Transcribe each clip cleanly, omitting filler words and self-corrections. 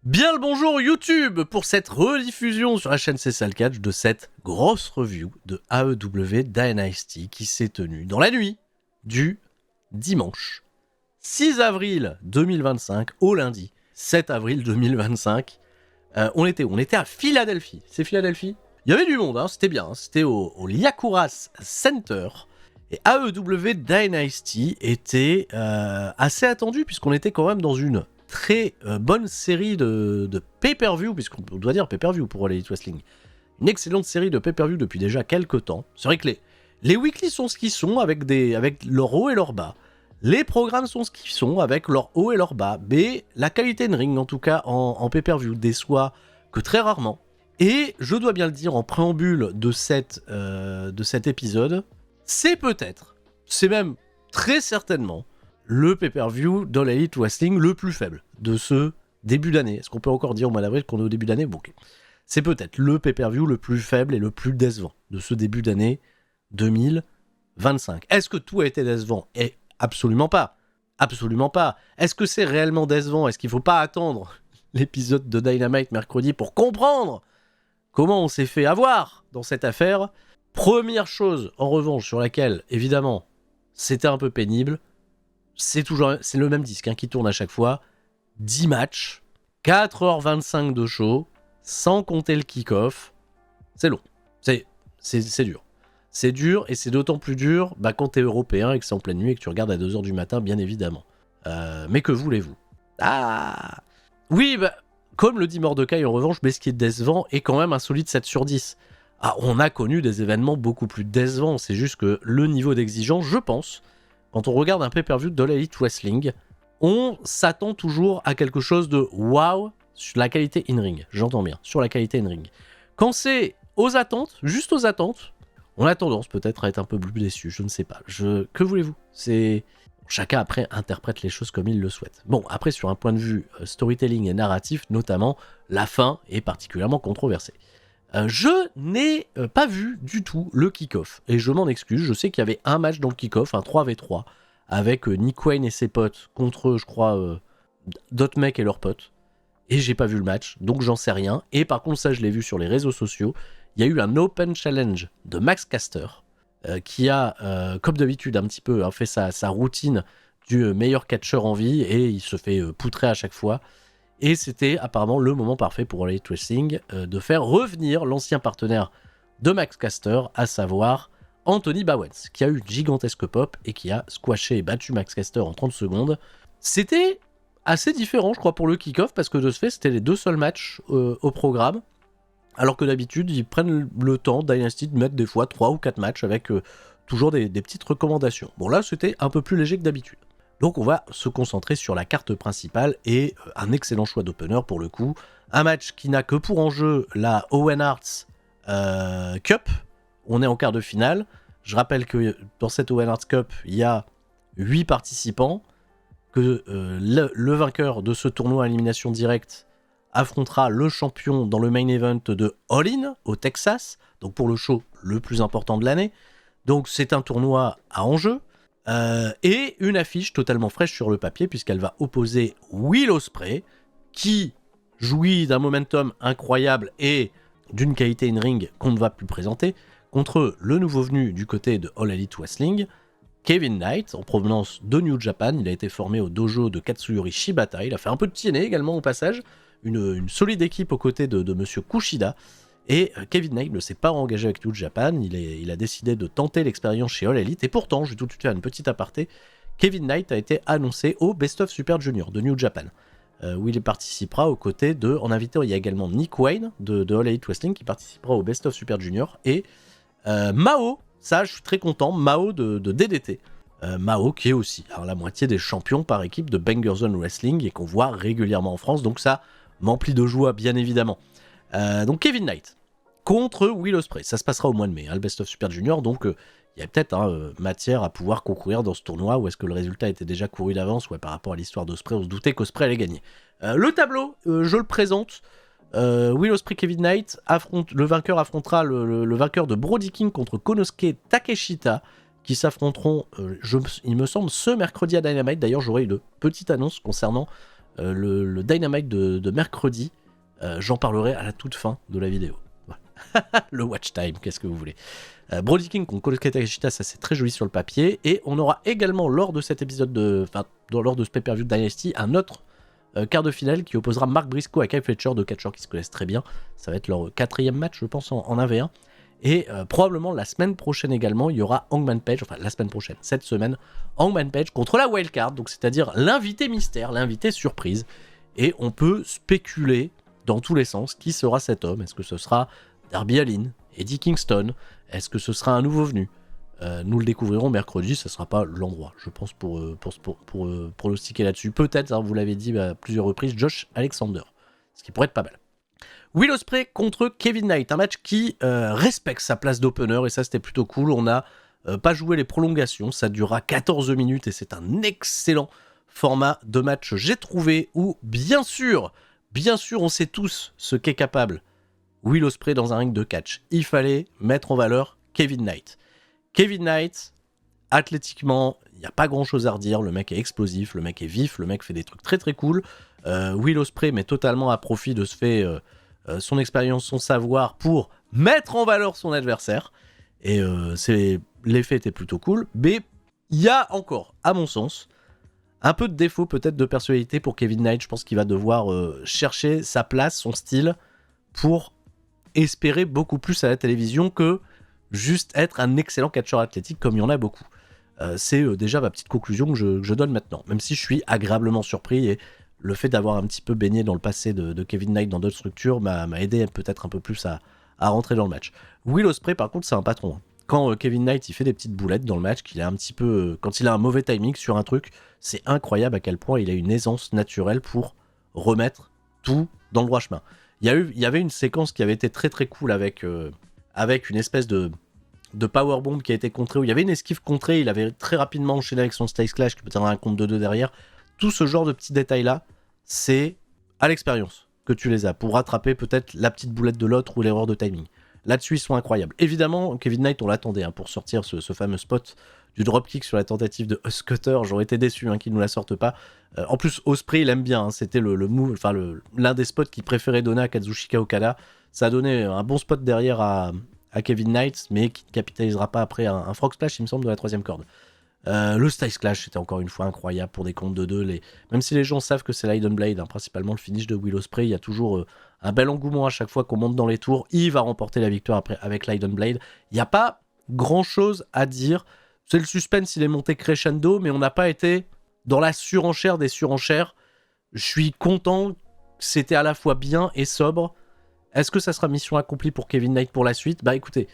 Bien le bonjour YouTube pour cette rediffusion sur la chaîne CSL Catch de cette grosse review de AEW Dynasty qui s'est tenue dans la nuit du dimanche 6 avril 2025 au lundi 7 avril 2025. On était à Philadelphie. C'est Philadelphie ? Il y avait du monde, c'était bien. C'était au Liakuras Center. Et AEW Dynasty était assez attendu puisqu'on était quand même dans une très bonne série de pay-per-view, puisqu'on doit dire pay-per-view pour l'Elite Wrestling. Une excellente série de pay-per-view depuis déjà quelques temps. C'est vrai que les weekly sont ce qu'ils sont, avec leur haut et leur bas. Les programmes sont ce qu'ils sont, avec leur haut et leur bas. Mais la qualité de ring, en tout cas en pay-per-view, déçoit que très rarement. Et je dois bien le dire, en préambule de cet épisode, c'est même très certainement, le pay-per-view dans l'Elite Wrestling le plus faible de ce début d'année. Est-ce qu'on peut encore dire au mois d'avril qu'on est au début d'année ? Bon, ok. C'est peut-être le pay-per-view le plus faible et le plus décevant de ce début d'année 2025. Est-ce que tout a été décevant ? Absolument pas. Absolument pas. Est-ce que c'est réellement décevant ? Est-ce qu'il ne faut pas attendre l'épisode de Dynamite mercredi pour comprendre comment on s'est fait avoir dans cette affaire ? Première chose, en revanche, sur laquelle, évidemment, c'était un peu pénible, c'est le même disque qui tourne à chaque fois. 10 matchs, 4h25 de show, sans compter le kick-off. C'est long. C'est dur. C'est dur, et c'est d'autant plus dur quand t'es européen et que c'est en pleine nuit et que tu regardes à 2h du matin, bien évidemment. Mais que voulez-vous ? Oui, comme le dit Mordecai en revanche, mais ce qui est décevant est quand même un solide 7 sur 10. On a connu des événements beaucoup plus décevants. C'est juste que le niveau d'exigence, je pense, quand on regarde un pay-per-view de l'Elite Wrestling, on s'attend toujours à quelque chose de waouh sur la qualité in-ring. J'entends bien, sur la qualité in-ring. Quand c'est aux attentes, juste aux attentes, on a tendance peut-être à être un peu plus déçu, je ne sais pas. Que voulez-vous ? Chacun après interprète les choses comme il le souhaite. Bon, après sur un point de vue storytelling et narratif, notamment, la fin est particulièrement controversée. Je n'ai pas vu du tout le kick-off, et je m'en excuse. Je sais qu'il y avait un match dans le kick-off, un 3v3, avec Nick Wayne et ses potes contre, je crois, Dotmec et leurs potes, et j'ai pas vu le match, donc j'en sais rien. Et par contre, ça je l'ai vu sur les réseaux sociaux, il y a eu un Open Challenge de Max Caster, qui a, comme d'habitude, un petit peu fait sa routine du meilleur catcheur en vie, et il se fait poutrer à chaque fois. Et c'était apparemment le moment parfait pour l'Elite Wrestling de faire revenir l'ancien partenaire de Max Caster, à savoir Anthony Bowens, qui a eu une gigantesque pop et qui a squashé et battu Max Caster en 30 secondes. C'était assez différent, je crois, pour le kick-off, parce que de ce fait, c'était les deux seuls matchs au programme, alors que d'habitude, ils prennent le temps, Dynasty, de mettre des fois 3 ou 4 matchs avec toujours des petites recommandations. Bon, là, c'était un peu plus léger que d'habitude. Donc on va se concentrer sur la carte principale et un excellent choix d'opener pour le coup. Un match qui n'a que pour enjeu la Owen Hart's Cup. On est en quart de finale. Je rappelle que dans cette Owen Hart's Cup, il y a 8 participants. Que le vainqueur de ce tournoi à élimination directe affrontera le champion dans le main event de All In au Texas. Donc pour le show le plus important de l'année. Donc c'est un tournoi à enjeu. Et une affiche totalement fraîche sur le papier, puisqu'elle va opposer Will Ospreay, qui jouit d'un momentum incroyable et d'une qualité in-ring qu'on ne va plus présenter, contre le nouveau venu du côté de All Elite Wrestling, Kevin Knight, en provenance de New Japan. Il a été formé au dojo de Katsuyori Shibata. Il a fait un peu de TNA également au passage. Une solide équipe aux côtés de Monsieur Kushida. Et Kevin Knight ne s'est pas engagé avec New Japan, il a décidé de tenter l'expérience chez All Elite, et pourtant, je vais tout de suite faire une petite aparté, Kevin Knight a été annoncé au Best of Super Junior de New Japan, où il participera aux côtés de... En invité, il y a également Nick Wayne de All Elite Wrestling qui participera au Best of Super Junior, et Mao, ça je suis très content, Mao de DDT. Mao qui est aussi la moitié des champions par équipe de Banger Zone Wrestling et qu'on voit régulièrement en France, donc ça m'emplit de joie bien évidemment. Donc Kevin Knight contre Will Ospreay, ça se passera au mois de mai, le Best of Super Junior, donc il y a peut-être matière à pouvoir concourir dans ce tournoi, ou est-ce que le résultat était déjà couru d'avance, par rapport à l'histoire d'Ospreay, on se doutait qu'Ospreay allait gagner. Le tableau, je le présente, Will Ospreay, Kevin Knight, le vainqueur affrontera le vainqueur de Brody King contre Konosuke Takeshita, qui s'affronteront, il me semble, ce mercredi à Dynamite. D'ailleurs, j'aurai une petite annonce concernant le Dynamite de mercredi, j'en parlerai à la toute fin de la vidéo. Voilà. Le watch time, qu'est-ce que vous voulez. Brody King contre Kota Kaishita, ça c'est très joli sur le papier. Et on aura également lors de cet épisode lors de ce pay-per-view de Dynasty, un autre quart de finale qui opposera Mark Briscoe à Kyle Fletcher, deux catcheurs qui se connaissent très bien. Ça va être leur 4e match, je pense, en 1v1. Et probablement la semaine prochaine également, il y aura Hangman Page, enfin la semaine prochaine, cette semaine, Hangman Page contre la wildcard, donc c'est-à-dire l'invité mystère, l'invité surprise. Et on peut spéculer dans tous les sens qui sera cet homme. Est-ce que ce sera Darby Allin, Eddie Kingston? Est-ce que ce sera un nouveau venu? Nous le découvrirons mercredi, ça ne sera pas l'endroit, je pense, pour pronostiquer là-dessus. Peut-être, hein, vous l'avez dit à plusieurs reprises, Josh Alexander, ce qui pourrait être pas mal. Will Ospreay contre Kevin Knight, un match qui respecte sa place d'opener, et ça c'était plutôt cool. On n'a pas joué les prolongations, ça durera 14 minutes, et c'est un excellent format de match, j'ai trouvé, où bien sûr, on sait tous ce qu'est capable Will Ospreay dans un ring de catch. Il fallait mettre en valeur Kevin Knight. Kevin Knight, athlétiquement, il n'y a pas grand chose à redire. Le mec est explosif, le mec est vif, le mec fait des trucs très très cool. Will Ospreay met totalement à profit de ce fait son expérience, son savoir pour mettre en valeur son adversaire. Et l'effet était plutôt cool. Mais il y a encore, à mon sens, un peu de défaut peut-être de personnalité pour Kevin Knight. Je pense qu'il va devoir chercher sa place, son style, pour espérer beaucoup plus à la télévision que juste être un excellent catcheur athlétique comme il y en a beaucoup. C'est déjà ma petite conclusion que je donne maintenant, même si je suis agréablement surpris, et le fait d'avoir un petit peu baigné dans le passé de Kevin Knight dans d'autres structures m'a aidé peut-être un peu plus à rentrer dans le match. Will Ospreay par contre c'est un patron, hein. Quand Kevin Knight il fait des petites boulettes dans le match, qu'il a un petit peu, quand il a un mauvais timing sur un truc, c'est incroyable à quel point il a une aisance naturelle pour remettre tout dans le droit chemin. Il y avait une séquence qui avait été très très cool avec une espèce de powerbomb qui a été contré, où il y avait une esquive contrée, il avait très rapidement enchaîné avec son Styles Clash qui peut être un compte de 2 derrière. Tout ce genre de petits détails là, c'est à l'expérience que tu les as pour rattraper peut-être la petite boulette de l'autre ou l'erreur de timing. Là-dessus ils sont incroyables. Évidemment Kevin Knight on l'attendait pour sortir ce fameux spot du dropkick sur la tentative de Husk Cutter. J'aurais été déçu qu'il nous la sorte pas. En plus Ospreay il aime bien, hein. C'était le move, enfin l'un des spots qu'il préférait donner à Kazuchika Okada. Ça a donné un bon spot derrière à Kevin Knight, mais qui ne capitalisera pas après un frog splash, il me semble, de la 3e corde. Le Styles Clash, c'était encore une fois incroyable pour des comptes de 2. Même si les gens savent que c'est l'Hidden Blade, hein, principalement le finish de Will Ospreay, il y a toujours un bel engouement à chaque fois qu'on monte dans les tours. Il va remporter la victoire après avec l'Hidden Blade. Il n'y a pas grand-chose à dire. C'est le suspense, il est monté crescendo, mais on n'a pas été dans la surenchère des surenchères. Je suis content, c'était à la fois bien et sobre. Est-ce que ça sera mission accomplie pour Kevin Knight pour la suite? Bah écoutez,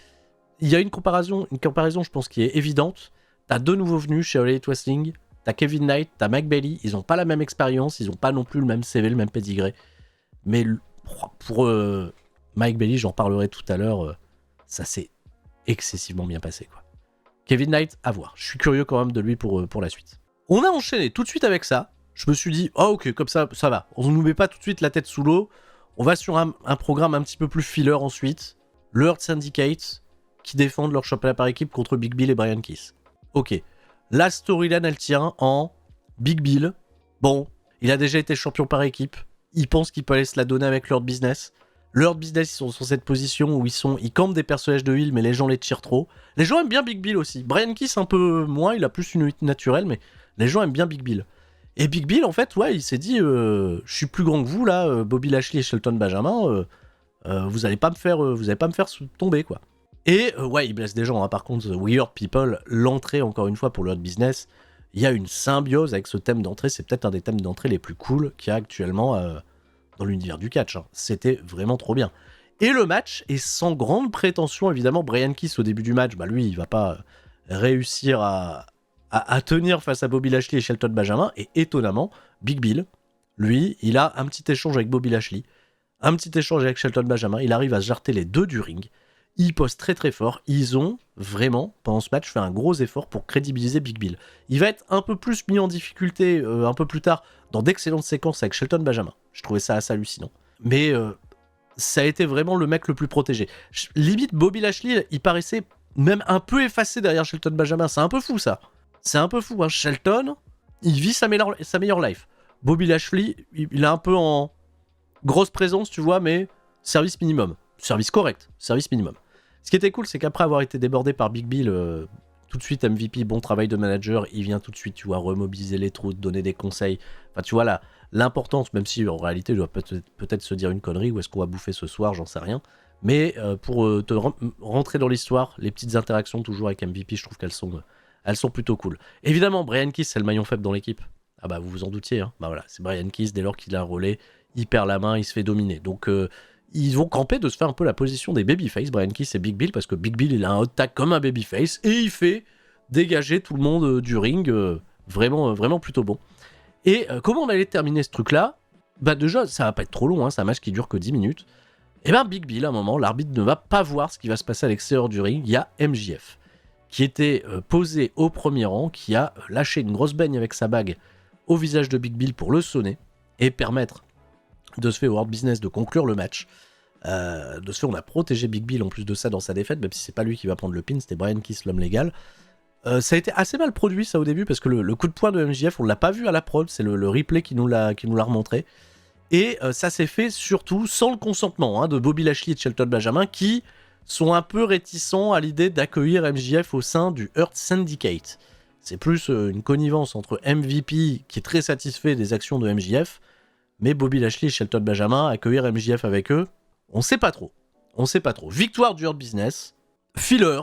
il y a une comparaison je pense qui est évidente. T'as 2 nouveaux venus chez All Elite Wrestling, t'as Kevin Knight, t'as Mike Bailey, ils ont pas la même expérience, ils ont pas non plus le même CV, le même pedigree. Mais pour Mike Bailey, j'en parlerai tout à l'heure, ça s'est excessivement bien passé, quoi. Kevin Knight, à voir. Je suis curieux quand même de lui pour la suite. On a enchaîné tout de suite avec ça. Je me suis dit, ok, comme ça va. On ne nous met pas tout de suite la tête sous l'eau. On va sur un programme un petit peu plus filler ensuite. Le Hurt Syndicate, qui défendent leur championnat par équipe contre Big Bill et Brian Keith. Ok. La storyline, elle tient en Big Bill. Bon, il a déjà été champion par équipe. Il pense qu'il peut aller se la donner avec Lord Business. Lord Business, ils sont sur cette position où ils campent des personnages de heel, mais les gens les tirent trop. Les gens aiment bien Big Bill aussi. Brian Keith, un peu moins, il a plus une lutte naturelle, mais les gens aiment bien Big Bill. Et Big Bill, en fait, ouais, il s'est dit, je suis plus grand que vous, là, Bobby Lashley et Shelton Benjamin, vous allez pas me faire tomber, quoi. Et ouais, il blesse des gens, hein. Par contre, The Weird People, l'entrée, encore une fois, pour Lord Business, il y a une symbiose avec ce thème d'entrée. C'est peut-être un des thèmes d'entrée les plus cool qu'il y a actuellement dans l'univers du catch, hein. C'était vraiment trop bien. Et le match est sans grande prétention, évidemment. Brian Keith, au début du match, bah lui, il va pas réussir à tenir face à Bobby Lashley et Shelton Benjamin. Et étonnamment, Big Bill, lui, il a un petit échange avec Bobby Lashley, un petit échange avec Shelton Benjamin. Il arrive à se jarter les deux du ring. Il pose très très fort. Ils ont vraiment, pendant ce match, fait un gros effort pour crédibiliser Big Bill. Il va être un peu plus mis en difficulté un peu plus tard dans d'excellentes séquences avec Shelton Benjamin. Je trouvais ça assez hallucinant. Mais ça a été vraiment le mec le plus protégé. Limite, Bobby Lashley, il paraissait même un peu effacé derrière Shelton Benjamin. C'est un peu fou, ça. C'est un peu fou, hein. Shelton, il vit sa meilleure life. Bobby Lashley, il est un peu en grosse présence, tu vois, mais service minimum. Service correct, service minimum. Ce qui était cool, c'est qu'après avoir été débordé par Big Bill, tout de suite MVP, bon travail de manager, il vient tout de suite, tu vois, remobiliser les troupes, donner des conseils. Enfin, tu vois, l'importance, même si en réalité, il doit peut-être se dire une connerie, ou est-ce qu'on va bouffer ce soir, j'en sais rien. Mais pour te rentrer dans l'histoire, les petites interactions toujours avec MVP, je trouve qu'elles sont plutôt cool. Évidemment, Brian Keith, c'est le maillon faible dans l'équipe. Ah bah, vous vous en doutiez, hein. Bah voilà, c'est Brian Keith, dès lors qu'il a un relais, il perd la main, il se fait dominer. Donc, ils vont camper de se faire un peu la position des babyface, Brian Keith et Big Bill, parce que Big Bill, il a un hot tag comme un babyface, et il fait dégager tout le monde du ring, vraiment plutôt bon. Et comment on allait terminer ce truc-là? Bah déjà, ça va pas être trop long, hein, c'est un match qui dure que 10 minutes. Et ben Big Bill, à un moment, l'arbitre ne va pas voir ce qui va se passer à l'extérieur du ring, il y a MJF, qui était posé au premier rang, qui a lâché une grosse baigne avec sa bague au visage de Big Bill pour le sonner, et permettre de ce fait au World Business de conclure le match. De ce fait, on a protégé Big Bill en plus de ça dans sa défaite, même si c'est pas lui qui va prendre le pin, c'était Brian Keith, l'homme légal. Ça a été assez mal produit ça au début, parce que le coup de poing de MJF, on l'a pas vu à la prod, c'est le replay qui nous l'a remontré. Et ça s'est fait surtout sans le consentement de Bobby Lashley et de Shelton Benjamin, qui sont un peu réticents à l'idée d'accueillir MJF au sein du Hurt Syndicate. C'est plus une connivence entre MVP, qui est très satisfait des actions de MJF, mais Bobby Lashley et Shelton Benjamin, accueillir MJF avec eux, on sait pas trop. Victoire du Hurt Business, filler.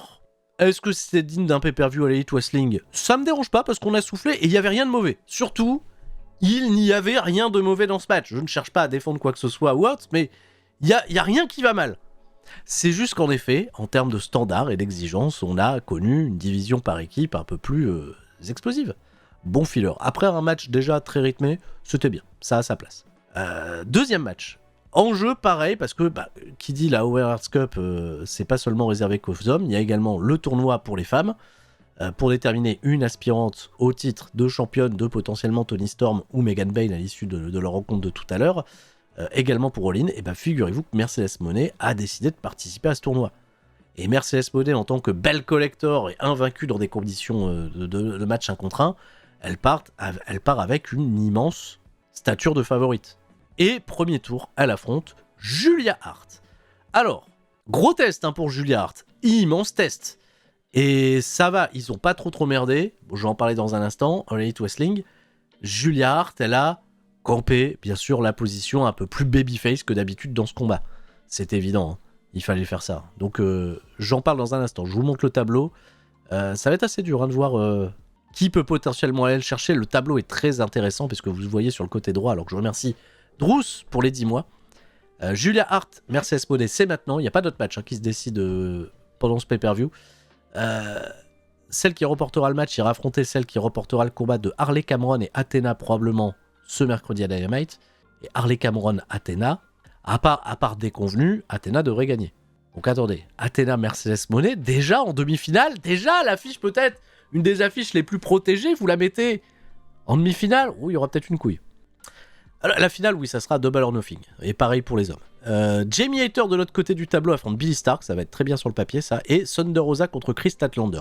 Est-ce que c'est digne d'un pay-per-view à l'Elite Wrestling? Ça me dérange pas, parce qu'on a soufflé et il y avait rien de mauvais. Surtout, il n'y avait rien de mauvais dans ce match. Je ne cherche pas à défendre quoi que ce soit ou autre, mais il y a rien qui va mal. C'est juste qu'en effet, en termes de standards et d'exigence, on a connu une division par équipe un peu plus explosive. Bon filler. Après un match déjà très rythmé, c'était bien. Ça a sa place. Deuxième match. Enjeu pareil, parce que qui dit la Owen Hart Cup, c'est pas seulement réservé qu'aux hommes, il y a également le tournoi pour les femmes, pour déterminer une aspirante au titre de championne de potentiellement Toni Storm ou Megan Bayne à l'issue de leur rencontre de tout à l'heure, également pour All-In. Et figurez-vous que Mercedes Moné a décidé de participer à ce tournoi. Et Mercedes Moné, en tant que belle collector et invaincue dans des conditions de match 1 contre 1, elle part avec une immense stature de favorite. Et premier tour, elle affronte Julia Hart. Alors, gros test pour Julia Hart, immense test. Et ça va, ils ont pas trop merdé. Bon, je vais en parler dans un instant, en Elite Wrestling. Julia Hart, elle a campé, bien sûr, la position un peu plus babyface que d'habitude dans ce combat. C'est évident, hein. Il fallait faire ça. Donc, j'en parle dans un instant. Je vous montre le tableau. Ça va être assez dur de voir qui peut potentiellement aller le chercher. Le tableau est très intéressant, puisque vous le voyez sur le côté droit, alors que je remercie Druce pour les 10 mois. Julia Hart, Mercedes Moné, c'est maintenant. Il n'y a pas d'autre match qui se décide pendant ce pay-per-view. Celle qui reportera le match ira affronter celle qui reportera le combat de Harley Cameron et Athena probablement ce mercredi à Dynamite. Et Harley Cameron, Athena, à part déconvenu, Athena devrait gagner. Donc attendez, Athena Mercedes Moné, déjà en demi-finale, déjà l'affiche peut-être une des affiches les plus protégées, vous la mettez en demi-finale, il y aura peut-être une couille. Alors, la finale, oui, ça sera Double or Nothing. Et pareil pour les hommes. Jamie Hayter de l'autre côté du tableau affronte Billy Stark, ça va être très bien sur le papier ça. Et Thunder Rosa contre Chris Statlander.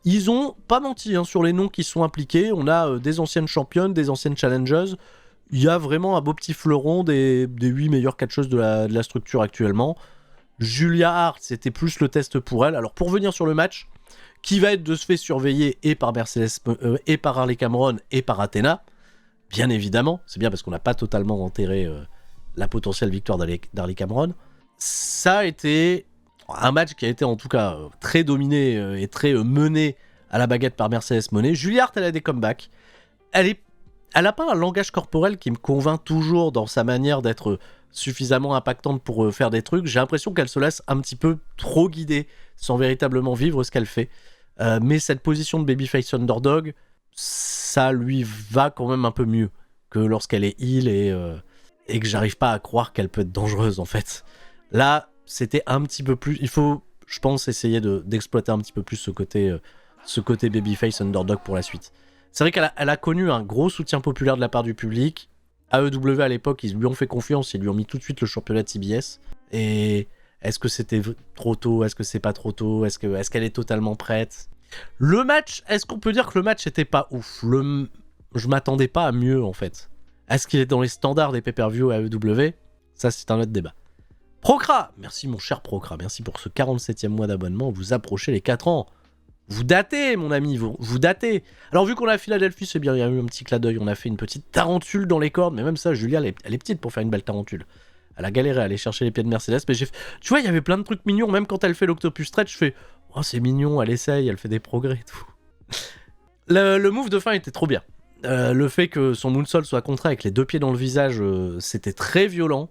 Ils ont pas menti sur les noms qui sont impliqués. On a des anciennes championnes, des anciennes challengers. Il y a vraiment un beau petit fleuron des 8 meilleures catcheuses de la structure actuellement. Julia Hart, c'était plus le test pour elle. Alors pour venir sur le match, qui va être de ce fait surveillé et par Mercedes, et par Harley Cameron et par Athena. Bien évidemment, c'est bien parce qu'on n'a pas totalement enterré la potentielle victoire d'Harley Cameron. Ça a été un match qui a été en tout cas très dominé et très mené à la baguette par Mercedes Moné. Julia Hart, elle a des comebacks. Elle n'a pas un langage corporel qui me convainc toujours dans sa manière d'être suffisamment impactante pour faire des trucs. J'ai l'impression qu'elle se laisse un petit peu trop guider sans véritablement vivre ce qu'elle fait. Mais cette position de babyface underdog, ça lui va quand même un peu mieux que lorsqu'elle est heel et que j'arrive pas à croire qu'elle peut être dangereuse en fait. Là, c'était un petit peu plus... Il faut, je pense, essayer d'exploiter un petit peu plus ce côté babyface underdog pour la suite. C'est vrai qu'elle a connu un gros soutien populaire de la part du public. AEW à l'époque, ils lui ont fait confiance, ils lui ont mis tout de suite le championnat de CBS. Et est-ce que c'était trop tôt? Est-ce que c'est pas trop tôt? Est-ce qu'elle est totalement prête? Le match, est-ce qu'on peut dire que le match était pas ouf? Je m'attendais pas à mieux en fait. Est-ce qu'il est dans les standards des pay-per-view AEW? Ça, c'est un autre débat. Procra, merci mon cher Procra, merci pour ce 47e mois d'abonnement. Vous approchez les 4 ans. Vous datez, mon ami, vous datez. Alors, vu qu'on est à Philadelphie, c'est bien, il y a eu un petit clin d'œil. On a fait une petite tarentule dans les cordes, mais même ça, Julia, elle est petite pour faire une belle tarentule. Elle a galéré à aller chercher les pieds de Mercedes, mais tu vois, il y avait plein de trucs mignons, même quand elle fait l'octopus stretch, je fais « Oh, c'est mignon, elle essaye, elle fait des progrès et tout. » Le move de fin était trop bien. Le fait que son moonsault soit contraint avec les 2 pieds dans le visage, c'était très violent.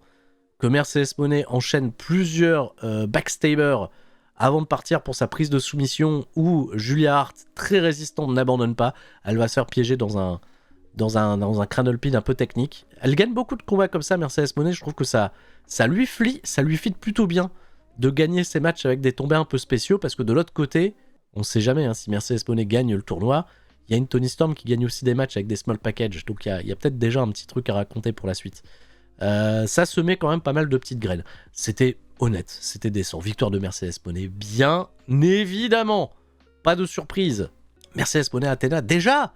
Que Mercedes Moné enchaîne plusieurs backstabbers avant de partir pour sa prise de soumission, où Julia Hart, très résistante, n'abandonne pas. Elle va se faire piéger dans un cradle pin un peu technique. Elle gagne beaucoup de combats comme ça, Mercedes Moné. Je trouve que ça lui fit plutôt bien de gagner ses matchs avec des tombés un peu spéciaux, parce que de l'autre côté, on ne sait jamais si Mercedes Moné gagne le tournoi. Il y a une Toni Storm qui gagne aussi des matchs avec des small packages, donc il y a peut-être déjà un petit truc à raconter pour la suite. Ça semait quand même pas mal de petites graines. C'était honnête, c'était décent. Victoire de Mercedes Moné, bien évidemment. Pas de surprise. Mercedes Moné Athena, déjà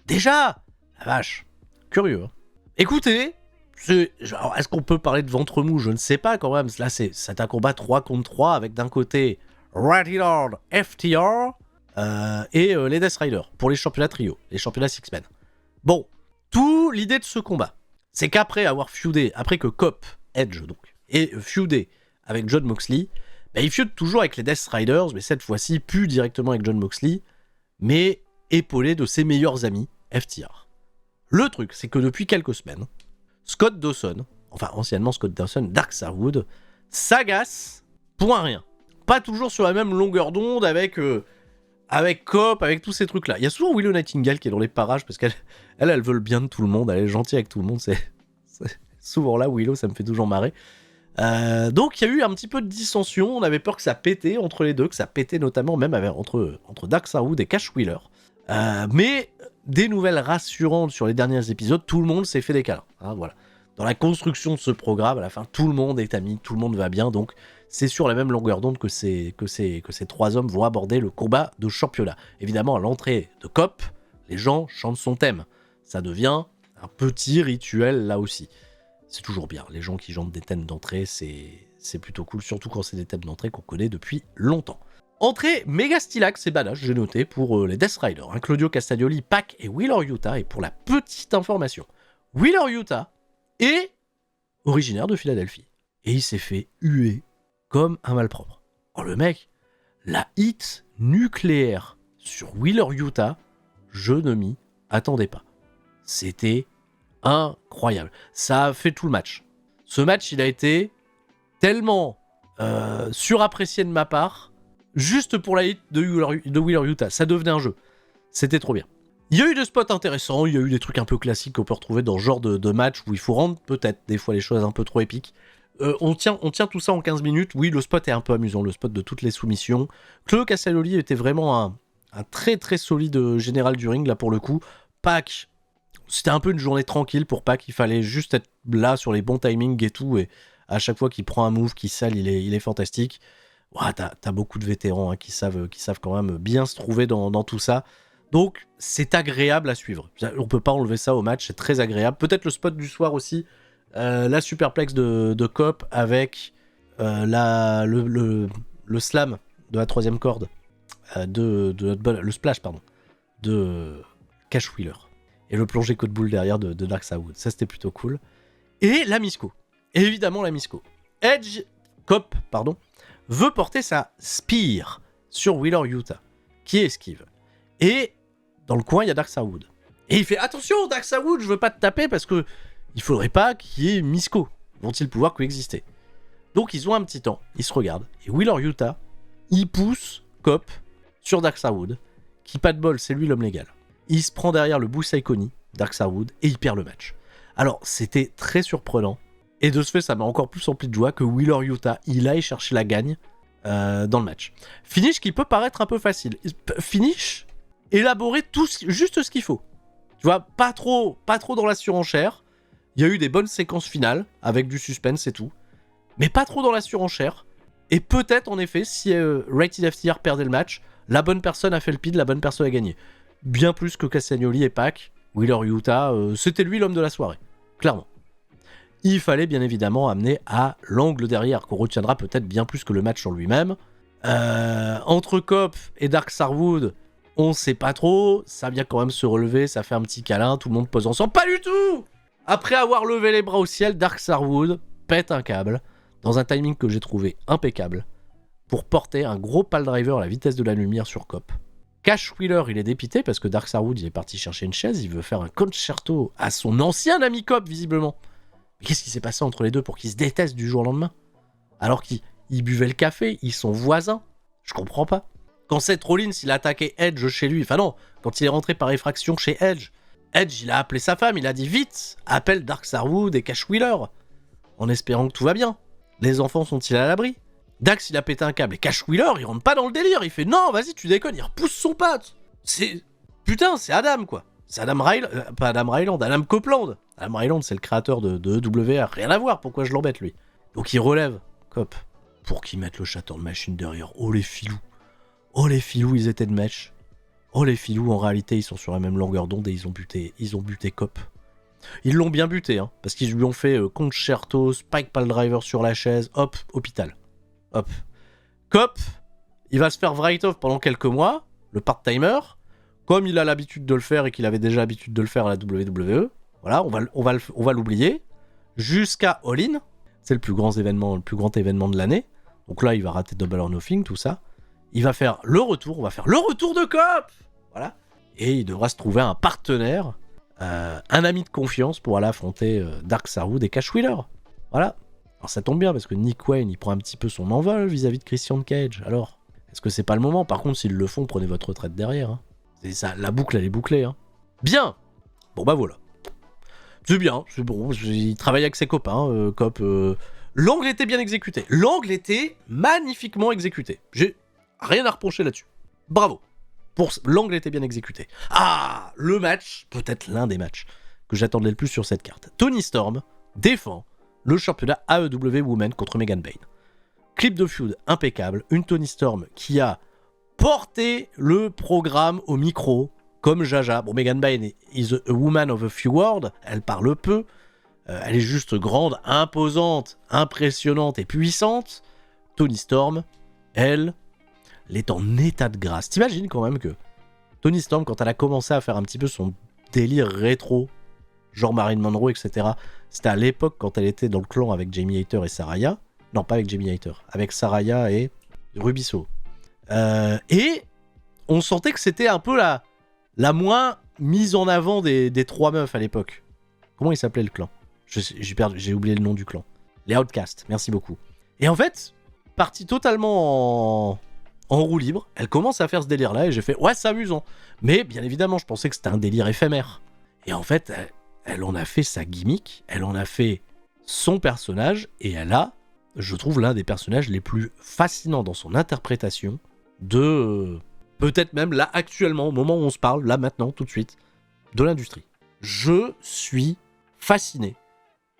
la vache, curieux. Hein. Écoutez, est-ce qu'on peut parler de ventre mou? Je ne sais pas quand même. Là, c'est un combat 3 contre 3 avec d'un côté Ratty Lord, FTR et les Death Riders pour les championnats trio, les championnats six-men. Bon, l'idée de ce combat, c'est qu'après avoir feudé, après que Cop, Edge donc, ait feudé avec Jon Moxley, il feud toujours avec les Death Riders, mais cette fois-ci plus directement avec Jon Moxley, mais épaulé de ses meilleurs amis, FTR. Le truc, c'est que depuis quelques semaines, Scott Dawson, enfin anciennement Scott Dawson, Dark Sarwood, s'agace pour un rien. Pas toujours sur la même longueur d'onde avec Cop, avec tous ces trucs-là. Il y a souvent Willow Nightingale qui est dans les parages parce qu'elle veut le bien de tout le monde, elle est gentille avec tout le monde. C'est souvent là, Willow, ça me fait toujours marrer. Donc il y a eu un petit peu de dissension, on avait peur que ça pétait entre les deux, que ça pétait notamment même entre Dark Sarwood et Cash Wheeler. Mais des nouvelles rassurantes sur les derniers épisodes, tout le monde s'est fait des câlins. Hein, voilà. Dans la construction de ce programme, à la fin, tout le monde est ami, tout le monde va bien, donc c'est sur la même longueur d'onde que ces 3 hommes vont aborder le combat de championnat. Évidemment, à l'entrée de Cop, les gens chantent son thème. Ça devient un petit rituel là aussi. C'est toujours bien, les gens qui chantent des thèmes d'entrée, c'est plutôt cool, surtout quand c'est des thèmes d'entrée qu'on connaît depuis longtemps. Entrée méga stylax et badass, j'ai noté, pour les Death Riders, hein, Claudio Castagnoli, Pac et Wheeler Yuta. Et pour la petite information, Wheeler Yuta est originaire de Philadelphie. Et il s'est fait huer comme un malpropre. Oh le mec, la hit nucléaire sur Wheeler Yuta, je ne m'y attendais pas. C'était incroyable. Ça a fait tout le match. Ce match, il a été tellement surapprécié de ma part, juste pour la hit de Wheeler Yuta. Ça devenait un jeu. C'était trop bien. Il y a eu des spots intéressants, il y a eu des trucs un peu classiques qu'on peut retrouver dans ce genre de match où il faut rendre peut-être des fois les choses un peu trop épiques. On tient tout ça en 15 minutes. Oui, le spot est un peu amusant, le spot de toutes les soumissions. Claudio Castagnoli était vraiment un très très solide général du ring, là pour le coup. Pac, c'était un peu une journée tranquille pour Pac, il fallait juste être là sur les bons timings et tout, et à chaque fois qu'il prend un move qui sale, il est fantastique. Ouah, t'as beaucoup de vétérans qui savent quand même bien se trouver dans tout ça. Donc, c'est agréable à suivre. On peut pas enlever ça au match, c'est très agréable. Peut-être le spot du soir aussi, la superplex de Cop avec le slam de la 3ème corde, le splash, pardon, de Cash Wheeler. Et le plongé coup de boule derrière de Dark Sarwood. Ça, c'était plutôt cool. Et la Misco. Évidemment, la Misco. Cop, veut porter sa spear sur Wheeler Yuta, qui esquive. Et dans le coin, il y a Dark Sarwood. Et il fait « Attention, Dark Sarwood, je veux pas te taper parce que il faudrait pas qu'il y ait Misco. Vont-ils pouvoir coexister ?» Donc, ils ont un petit temps, ils se regardent. Et Wheeler Yuta, il pousse Cop sur Dark Sarwood, qui, pas de bol, c'est lui l'homme légal. Il se prend derrière le Busai Koni, Dark Sarwood, et il perd le match. Alors, c'était très surprenant. Et de ce fait, ça m'a encore plus empli de joie que Wheeler Yuta, il aille chercher la gagne dans le match. Finish qui peut paraître un peu facile. Finish, élaborer juste ce qu'il faut. Tu vois, pas trop dans la surenchère. Il y a eu des bonnes séquences finales, avec du suspense et tout. Mais pas trop dans la surenchère. Et peut-être, en effet, si Rated FTR perdait le match, la bonne personne a fait le pid, la bonne personne a gagné. Bien plus que Castagnoli et Pac. Wheeler Yuta, c'était lui l'homme de la soirée. Clairement. Il fallait bien évidemment amener à l'angle derrière, qu'on retiendra peut-être bien plus que le match en lui-même. Entre Coop et Dark Sarwood, on sait pas trop, ça vient quand même se relever, ça fait un petit câlin, tout le monde pose ensemble. Pas du tout! Après avoir levé les bras au ciel, Dark Sarwood pète un câble, dans un timing que j'ai trouvé impeccable, pour porter un gros pile driver à la vitesse de la lumière sur Coop. Cash Wheeler, il est dépité parce que Dark Sarwood, il est parti chercher une chaise, il veut faire un concerto à son ancien ami Coop, visiblement. Mais qu'est-ce qui s'est passé entre les deux pour qu'ils se détestent du jour au lendemain? Alors qu'ils buvaient le café, ils sont voisins. Je comprends pas. Quand Seth Rollins, il a attaqué Edge chez lui, enfin non, quand il est rentré par effraction chez Edge, il a appelé sa femme, il a dit vite, appelle Dark Sarwood et Cash Wheeler, en espérant que tout va bien. Les enfants sont-ils à l'abri? Dax, il a pété un câble, et Cash Wheeler, il rentre pas dans le délire, il fait non, vas-y, tu déconnes, il repousse son pote. Putain, c'est Adam, quoi. C'est Adam Ryland, pas Adam Ryland, Adam Copeland. Adam Ryland, c'est le créateur de EWR, rien à voir, pourquoi je l'embête, lui. Donc il relève Coop pour qu'ils mettent le Shattered Machine derrière. Oh les filous, ils étaient de match. Oh les filous, en réalité, ils sont sur la même longueur d'onde et ils ont buté Coop. Ils l'ont bien buté, hein, parce qu'ils lui ont fait concerto, Spike Pile Driver sur la chaise, hop, hôpital. Hop. Coop, il va se faire write-off pendant quelques mois, le part-timer, comme il a l'habitude de le faire et qu'il avait déjà l'habitude de le faire à la WWE. Voilà, on va l'oublier. Jusqu'à All In, c'est le plus grand événement de l'année. Donc là, il va rater Double or Nothing, tout ça. Il va faire le retour, on va faire le retour de Coop. Voilà. Et il devra se trouver un partenaire, un ami de confiance pour aller affronter Dark Sarwood et Cash Wheeler. Voilà. Alors ça tombe bien parce que Nick Wayne, il prend un petit peu son envol vis-à-vis de Christian Cage. Alors, est-ce que c'est pas le moment? Par contre, s'ils le font, prenez votre retraite derrière. Hein. C'est ça, la boucle, elle est bouclée. Hein. Bien. Bon bah voilà. C'est bien, c'est bon. Il travaille avec ses copains, Coop. L'angle était bien exécuté. L'angle était magnifiquement exécuté. J'ai rien à reprocher là-dessus. Bravo. L'angle était bien exécuté. Ah, le match, peut-être l'un des matchs que j'attendais le plus sur cette carte. Toni Storm défend le championnat AEW Women contre Megan Bayne. Clip de feud impeccable. Une Toni Storm qui a porté le programme au micro comme Jaja. Bon, Megan Bayne is a woman of a few words. Elle parle peu. Elle est juste grande, imposante, impressionnante et puissante. Toni Storm, elle est en état de grâce. T'imagines quand même que Toni Storm, quand elle a commencé à faire un petit peu son délire rétro, genre Marilyn Monroe, etc., c'était à l'époque quand elle était dans le clan avec Jamie Hayter et Saraya. Non, pas avec Jamie Hayter, avec Saraya et Ruby Soho. Et on sentait que c'était un peu la moins mise en avant des trois meufs à l'époque. Comment il s'appelait le clan? J'ai oublié le nom du clan. Les Outcasts, merci beaucoup. Et en fait, partie totalement en roue libre, elle commence à faire ce délire-là et j'ai fait « Ouais, c'est amusant ». Mais bien évidemment, je pensais que c'était un délire éphémère. Et en fait, elle en a fait sa gimmick, elle en a fait son personnage et elle a, je trouve, l'un des personnages les plus fascinants dans son interprétation de... peut-être même là, actuellement, au moment où on se parle, là, maintenant, tout de suite, de l'industrie. Je suis fasciné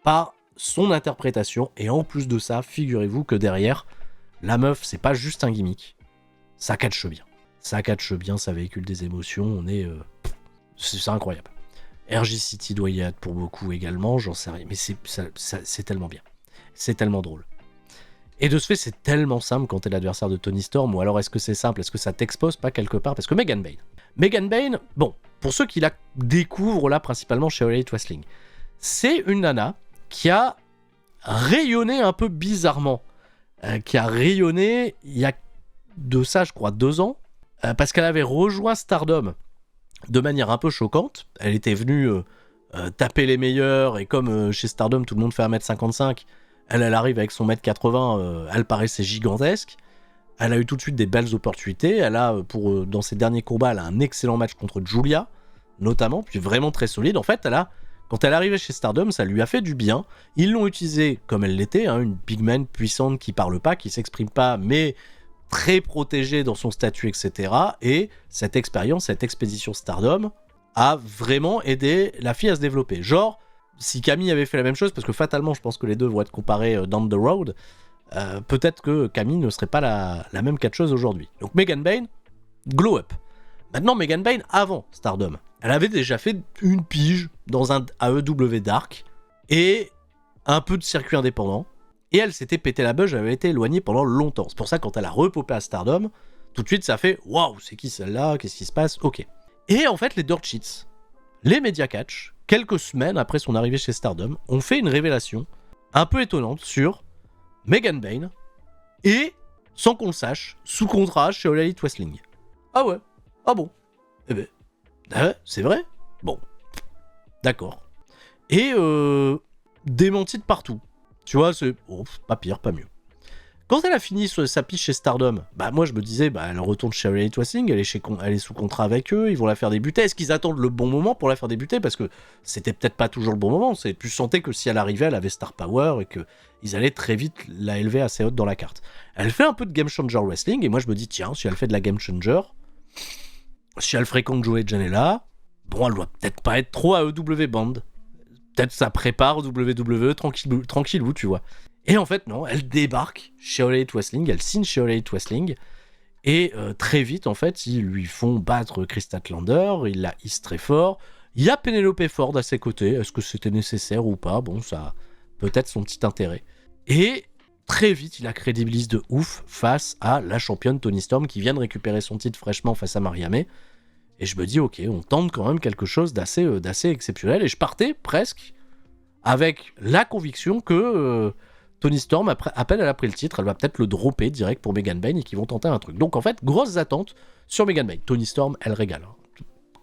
par son interprétation et en plus de ça, figurez-vous que derrière, la meuf, c'est pas juste un gimmick. Ça catche bien. Ça catche bien, ça véhicule des émotions, c'est incroyable. RJ City doit y être pour beaucoup également, j'en sais rien, mais c'est tellement bien. C'est tellement drôle. Et de ce fait, c'est tellement simple quand t'es l'adversaire de Toni Storm, ou alors est-ce que c'est simple, est-ce que ça t'expose pas quelque part? Parce que Megan Bayne, bon, pour ceux qui la découvrent là principalement chez All Elite Wrestling, c'est une nana qui a rayonné un peu bizarrement, qui a rayonné il y a de ça, je crois, 2 ans, parce qu'elle avait rejoint Stardom de manière un peu choquante. Elle était venue taper les meilleurs, et comme chez Stardom, tout le monde fait 1m55, elle arrive avec son 1m80, elle paraissait gigantesque. Elle a eu tout de suite des belles opportunités. Elle a, dans ses derniers combats, elle a un excellent match contre Julia, notamment, puis vraiment très solide. En fait, quand elle est arrivée chez Stardom, ça lui a fait du bien. Ils l'ont utilisée comme elle l'était, une big man puissante qui parle pas, qui s'exprime pas, mais très protégée dans son statut, etc. Et cette expérience, cette expédition Stardom a vraiment aidé la fille à se développer. Genre, si Camille avait fait la même chose, parce que fatalement, je pense que les deux vont être comparés down the road, peut-être que Camille ne serait pas la même catcheuse aujourd'hui. Donc Megan Bayne, glow up. Maintenant, Megan Bayne, avant Stardom, elle avait déjà fait une pige dans un AEW Dark. et un peu de circuit indépendant. Et elle s'était pété la beuge, elle avait été éloignée pendant longtemps. C'est pour ça, quand elle a repopé à Stardom, tout de suite, ça fait « Waouh, c'est qui celle-là? Qu'est-ce qui se passe ?» Ok. Et en fait, les Dirt Sheets, les Media Catch, quelques semaines après son arrivée chez Stardom, ont fait une révélation un peu étonnante sur Megan Bayne et, sans qu'on le sache, sous contrat chez All Elite Wrestling. Ah ouais? Ah bon? Eh ben, c'est vrai? Bon. D'accord. Et démenti de partout. Tu vois, c'est pas pire, pas mieux. Quand elle a fini sa piche chez Stardom, bah moi je me disais, bah elle retourne chez All Elite Wrestling, elle est sous contrat avec eux, ils vont la faire débuter. Est-ce qu'ils attendent le bon moment pour la faire débuter? Parce que c'était peut-être pas toujours le bon moment. Tu sentais que si elle arrivait, elle avait Star Power et qu'ils allaient très vite la élever assez haute dans la carte. Elle fait un peu de Game Changer Wrestling et moi je me dis, tiens, si elle fait de la Game Changer, si elle fréquente Joey Janela, bon, elle doit peut-être pas être trop à EW Band. Peut-être ça prépare WWE tranquillou, tu vois. Et en fait, non, elle débarque chez All Elite Wrestling, elle signe chez All Elite Wrestling, et très vite, en fait, ils lui font battre Chris Statlander, ils la hissent très fort. Il y a Penelope Ford à ses côtés, est-ce que c'était nécessaire ou pas? Bon, ça a peut-être son petit intérêt. Et très vite, il la crédibilise de ouf face à la championne Toni Storm qui vient de récupérer son titre fraîchement face à Maria May. Et je me dis, ok, on tente quand même quelque chose d'assez exceptionnel. Et je partais presque avec la conviction que Toni Storm, à peine elle a pris le titre, elle va peut-être le dropper direct pour Megan Bayne et qu'ils vont tenter un truc. Donc en fait, grosses attentes sur Megan Bayne. Toni Storm, elle régale.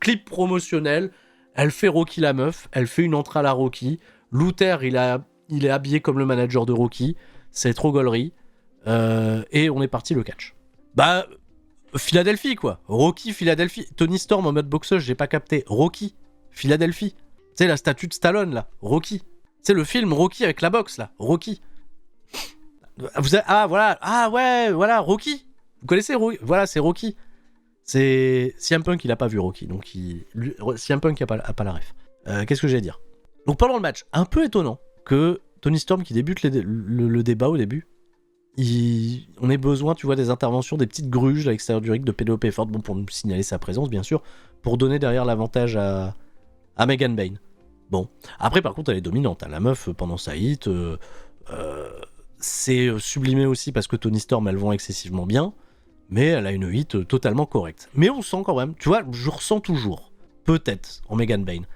Clip promotionnel, elle fait Rocky la meuf, elle fait une entrée à la Rocky. Luther, il est habillé comme le manager de Rocky. C'est trop gaulerie. Et on est parti le catch. Bah... Philadelphie, quoi. Rocky, Philadelphie. Toni Storm en mode boxeuse, j'ai pas capté. Rocky, Philadelphie. Tu sais, la statue de Stallone, là. Rocky. C'est le film Rocky avec la boxe, là. Rocky. Ah, voilà. Ah, ouais, voilà, Rocky. Vous connaissez Rocky? Voilà, c'est Rocky. C'est CM Punk, il a pas vu Rocky. Donc, CM Punk a pas la ref. Qu'est-ce que j'allais dire? Donc, pendant le match, un peu étonnant que Toni Storm, qui débute le débat au début, on ait besoin, tu vois, des interventions, des petites gruges à l'extérieur du ring de Penelope Ford, bon, pour nous signaler sa présence, bien sûr, pour donner derrière l'avantage à Megan Bayne. Bon, après, par contre, elle est dominante. Hein. La meuf, pendant sa hit, c'est sublimé aussi parce que Toni Storm, elle vend excessivement bien, mais elle a une hit totalement correcte. Mais on sent quand même, tu vois, je ressens toujours, peut-être, en Megan Bayne,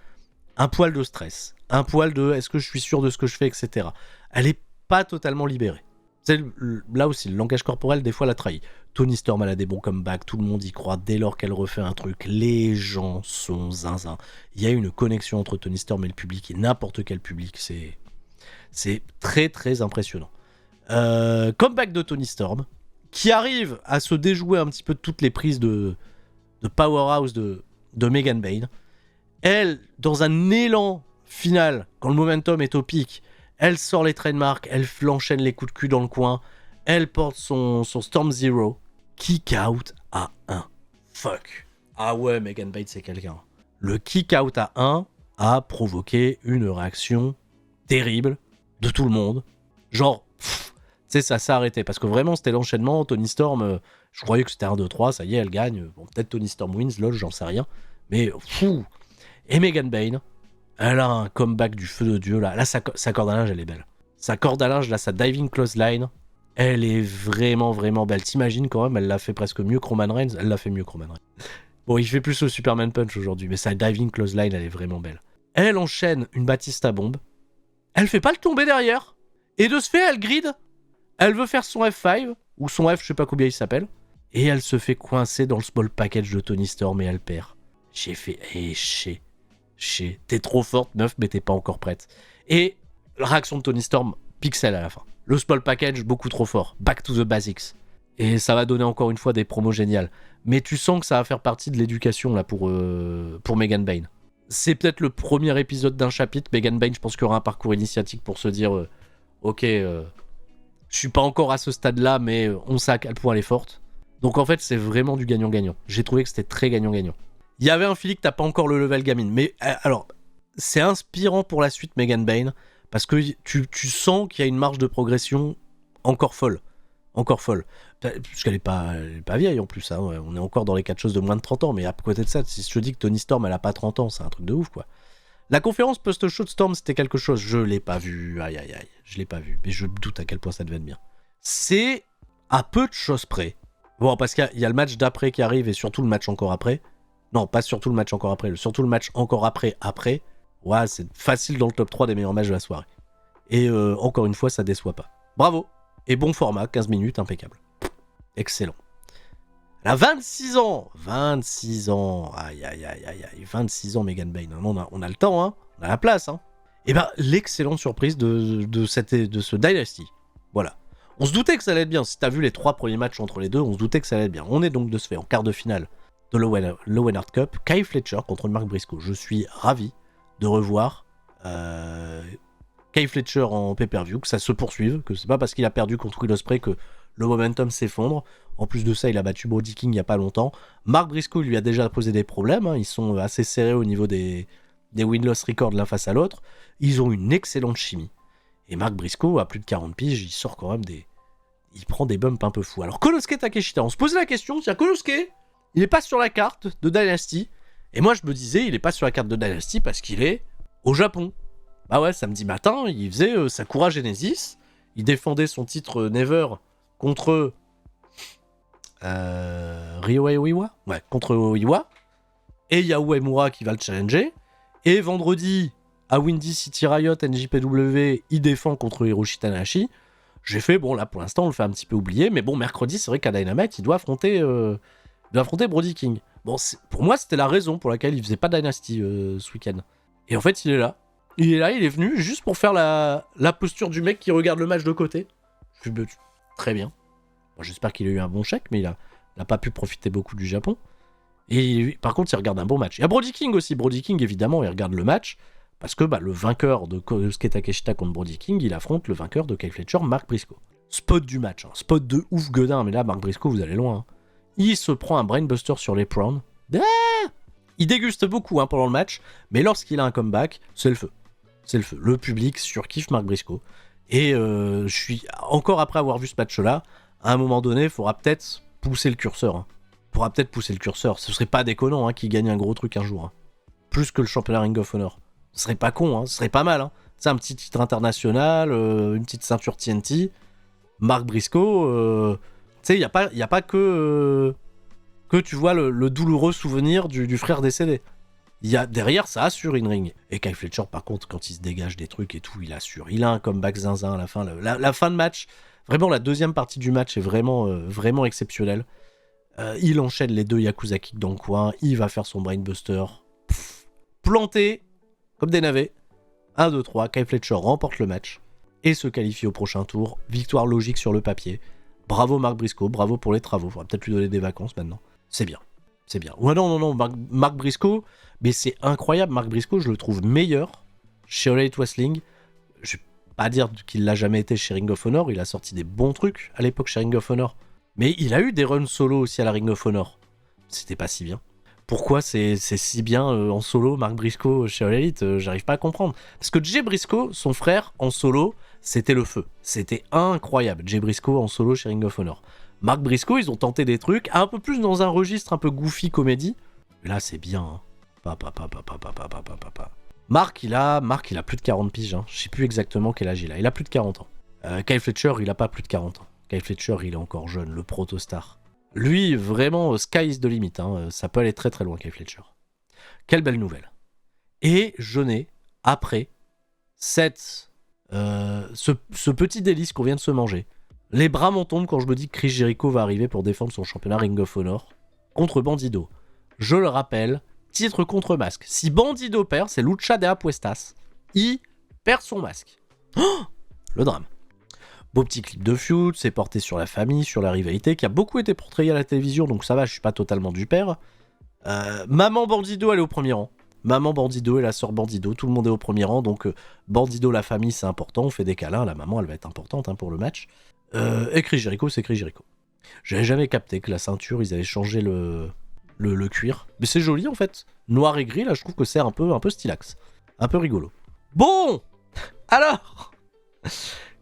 un poil de stress, un poil de est-ce que je suis sûr de ce que je fais, etc. Elle est pas totalement libérée. Là aussi, le langage corporel, des fois, la trahit. Toni Storm, elle a des bons comebacks, tout le monde y croit. Dès lors qu'elle refait un truc, les gens sont zinzin. Il y a une connexion entre Toni Storm et le public, et n'importe quel public. C'est très, très impressionnant. Comeback de Toni Storm, qui arrive à se déjouer un petit peu de toutes les prises de powerhouse de Megan Bayne. Elle, dans un élan final, quand le momentum est au pic, elle sort les trademarks, elle enchaîne les coups de cul dans le coin, elle porte son Storm Zero, kick out à 1. Fuck. Ah ouais, Megan Bayne, c'est quelqu'un. Le kick out à 1 a provoqué une réaction terrible de tout le monde. Genre, tu sais, ça s'est arrêté. Parce que vraiment, c'était l'enchaînement. Toni Storm, je croyais que c'était 1-2-3, ça y est, elle gagne. Bon, peut-être Toni Storm wins, lol, j'en sais rien. Mais, fou. Et Megan Bayne, elle a un comeback du feu de Dieu, là. Là, sa corde à linge, elle est belle. Sa corde à linge, là, sa diving clothesline, elle est vraiment, vraiment belle. T'imagines quand même, elle l'a fait presque mieux que Roman Reigns. Elle l'a fait mieux que Roman Reigns. Bon, il fait plus le Superman Punch aujourd'hui, mais sa diving clothesline, elle est vraiment belle. Elle enchaîne une Batista bombe. Elle fait pas le tomber derrière. Et de ce fait, elle grid. Elle veut faire son F5, ou son F, je sais pas combien il s'appelle. Et elle se fait coincer dans le small package de Toni Storm et elle perd. J'ai fait, t'es trop forte, meuf, mais t'es pas encore prête. Et la réaction de Toni Storm, pixel à la fin. Le small package, beaucoup trop fort. Back to the basics. Et ça va donner encore une fois des promos géniales. Mais tu sens que ça va faire partie de l'éducation là pour Megan Bayne. C'est peut-être le premier épisode d'un chapitre. Megan Bayne, je pense qu'il y aura un parcours initiatique pour se dire ok, je suis pas encore à ce stade-là, mais on sait à quel point elle est forte. Donc en fait, c'est vraiment du gagnant-gagnant. J'ai trouvé que c'était très gagnant-gagnant. Il y avait un feeling que t'as pas encore le level gamine. Mais alors, c'est inspirant pour la suite, Megan Bayne, parce que tu sens qu'il y a une marge de progression encore folle. Encore folle. Puisqu'elle est pas vieille en plus. Hein. On est encore dans les 4 choses de moins de 30 ans. Mais à côté de ça, si je te dis que Toni Storm, elle a pas 30 ans, c'est un truc de ouf, quoi. La conférence post-Showstorm, c'était quelque chose. Je l'ai pas vu. Aïe, aïe, aïe. Je l'ai pas vu. Mais je doute à quel point ça devait être bien. C'est à peu de choses près. Bon, parce qu'il y a le match d'après qui arrive et surtout le match encore après. Non, pas surtout le match encore après. Surtout le match encore après. Ouais, c'est facile dans le top 3 des meilleurs matchs de la soirée. Et encore une fois, ça déçoit pas. Bravo. Et bon format, 15 minutes, impeccable. Excellent. Elle a 26 ans. 26 ans. Aïe, aïe, aïe, aïe, aïe. 26 ans, Megan Bayne. On a le temps, hein. On a la place, hein. Et ben, l'excellente surprise de ce Dynasty. Voilà. On se doutait que ça allait être bien. Si t'as vu les 3 premiers matchs entre les deux, on se doutait que ça allait être bien. On est donc de ce fait en quart de finale de l'Owen Hart Cup. Kyle Fletcher contre Mark Briscoe. Je suis ravi de revoir Kyle Fletcher en pay-per-view, que ça se poursuive, que c'est pas parce qu'il a perdu contre Will Ospreay que le momentum s'effondre. En plus de ça, il a battu Brody King il y a pas longtemps. Mark Briscoe lui a déjà posé des problèmes, hein. Ils sont assez serrés au niveau des win-loss records l'un face à l'autre. Ils ont une excellente chimie. Et Mark Briscoe, à plus de 40 piges, il sort quand même il prend des bumps un peu fous. Alors Konosuke Takeshita, on se posait la question, tiens, Konosuke, il est pas sur la carte de Dynasty. Et moi je me disais, il est pas sur la carte de Dynasty parce qu'il est au Japon. Bah ouais, samedi matin, il faisait Sakura Genesis. Il défendait son titre Never contre Ryohei Oiwa. Ouais, contre Oiwa. Et Yao Emura qui va le challenger. Et vendredi, à Windy City Riot, NJPW, il défend contre Hiroshi Tanahashi. J'ai fait, bon là pour l'instant on le fait un petit peu oublier, mais bon mercredi c'est vrai qu'à Dynamite il doit affronter Brody King. Bon, pour moi c'était la raison pour laquelle il faisait pas Dynasty ce week-end. Et en fait il est là. Il est venu juste pour faire la posture du mec qui regarde le match de côté. Très bien. Bon, j'espère qu'il a eu un bon chèque, mais il a pas pu profiter beaucoup du Japon. Et par contre, il regarde un bon match. Il y a Brody King aussi. Brody King, évidemment, il regarde le match. Parce que le vainqueur de Konosuke Takeshita contre Brody King, il affronte le vainqueur de Kyle Fletcher, Mark Briscoe. Spot du match. Hein. Spot de ouf gueudin. Mais là, Mark Briscoe, vous allez loin. Hein. Il se prend un brainbuster sur les Prawns. Il déguste beaucoup pendant le match. Mais lorsqu'il a un comeback, c'est le feu. C'est le feu. Le public surkiffe Mark Briscoe. Et je suis encore après avoir vu ce match-là, à un moment donné, il faudra peut-être pousser le curseur. Hein. Ce serait pas déconnant qu'il gagne un gros truc un jour. Hein. Plus que le championnat Ring of Honor. Ce serait pas con, ce serait pas mal. Hein. C'est un petit titre international, une petite ceinture TNT. Mark Briscoe, tu sais, il n'y a pas que tu vois le douloureux souvenir du frère décédé. Derrière, ça assure in-ring. Et Kyle Fletcher, par contre, quand il se dégage des trucs et tout, il assure. Il a un comeback zinzin à la fin. La fin de match, vraiment, la deuxième partie du match est vraiment, vraiment exceptionnelle. Il enchaîne les 2 Yakuza Kick dans le coin. Il va faire son brainbuster. Planté, comme des navets. 1, 2, 3. Kyle Fletcher remporte le match et se qualifie au prochain tour. Victoire logique sur le papier. Bravo Mark Briscoe, bravo pour les travaux. Faudra peut-être lui donner des vacances maintenant. C'est bien. C'est bien. Ouais, non, Mark Briscoe, mais c'est incroyable. Mark Briscoe, je le trouve meilleur chez All Elite Wrestling. Je vais pas dire qu'il l'a jamais été chez Ring of Honor. Il a sorti des bons trucs à l'époque chez Ring of Honor. Mais il a eu des runs solo aussi à la Ring of Honor. C'était pas si bien. Pourquoi c'est si bien en solo, Mark Briscoe chez All Elite j'arrive pas à comprendre. Parce que Jay Briscoe, son frère, en solo, c'était le feu. C'était incroyable. Jay Briscoe en solo chez Ring of Honor. Mark Briscoe, ils ont tenté des trucs un peu plus dans un registre un peu goofy comédie. Là, c'est bien. Hein. Mark, il a plus de 40 piges. Hein. Je sais plus exactement quel âge il a. Il a plus de 40 ans. Kyle Fletcher, il a pas plus de 40 ans. Kyle Fletcher, il est encore jeune, le proto-star. Lui, vraiment, sky is the limit. Hein. Ça peut aller très très loin, Kyle Fletcher. Quelle belle nouvelle. Et je n'ai, après ce petit délice qu'on vient de se manger, les bras m'en tombent quand je me dis que Chris Jericho va arriver pour défendre son championnat Ring of Honor contre Bandido. Je le rappelle, titre contre masque. Si Bandido perd, c'est Lucha de Apuestas. Il perd son masque. Oh, le drame. Beau petit clip de feud, c'est porté sur la famille, sur la rivalité, qui a beaucoup été portrayé à la télévision, donc ça va, je suis pas totalement du père. Maman Bandido, elle est au premier rang. Maman Bandido et la sœur Bandido, tout le monde est au premier rang, donc Bandido, la famille, c'est important, on fait des câlins, la maman, elle va être importante pour le match. Et Chris Jericho, c'est Chris Jericho. J'avais jamais capté que la ceinture, ils avaient changé le cuir. Mais c'est joli en fait. Noir et gris, là, je trouve que c'est un peu stylax. Un peu rigolo. Bon, alors,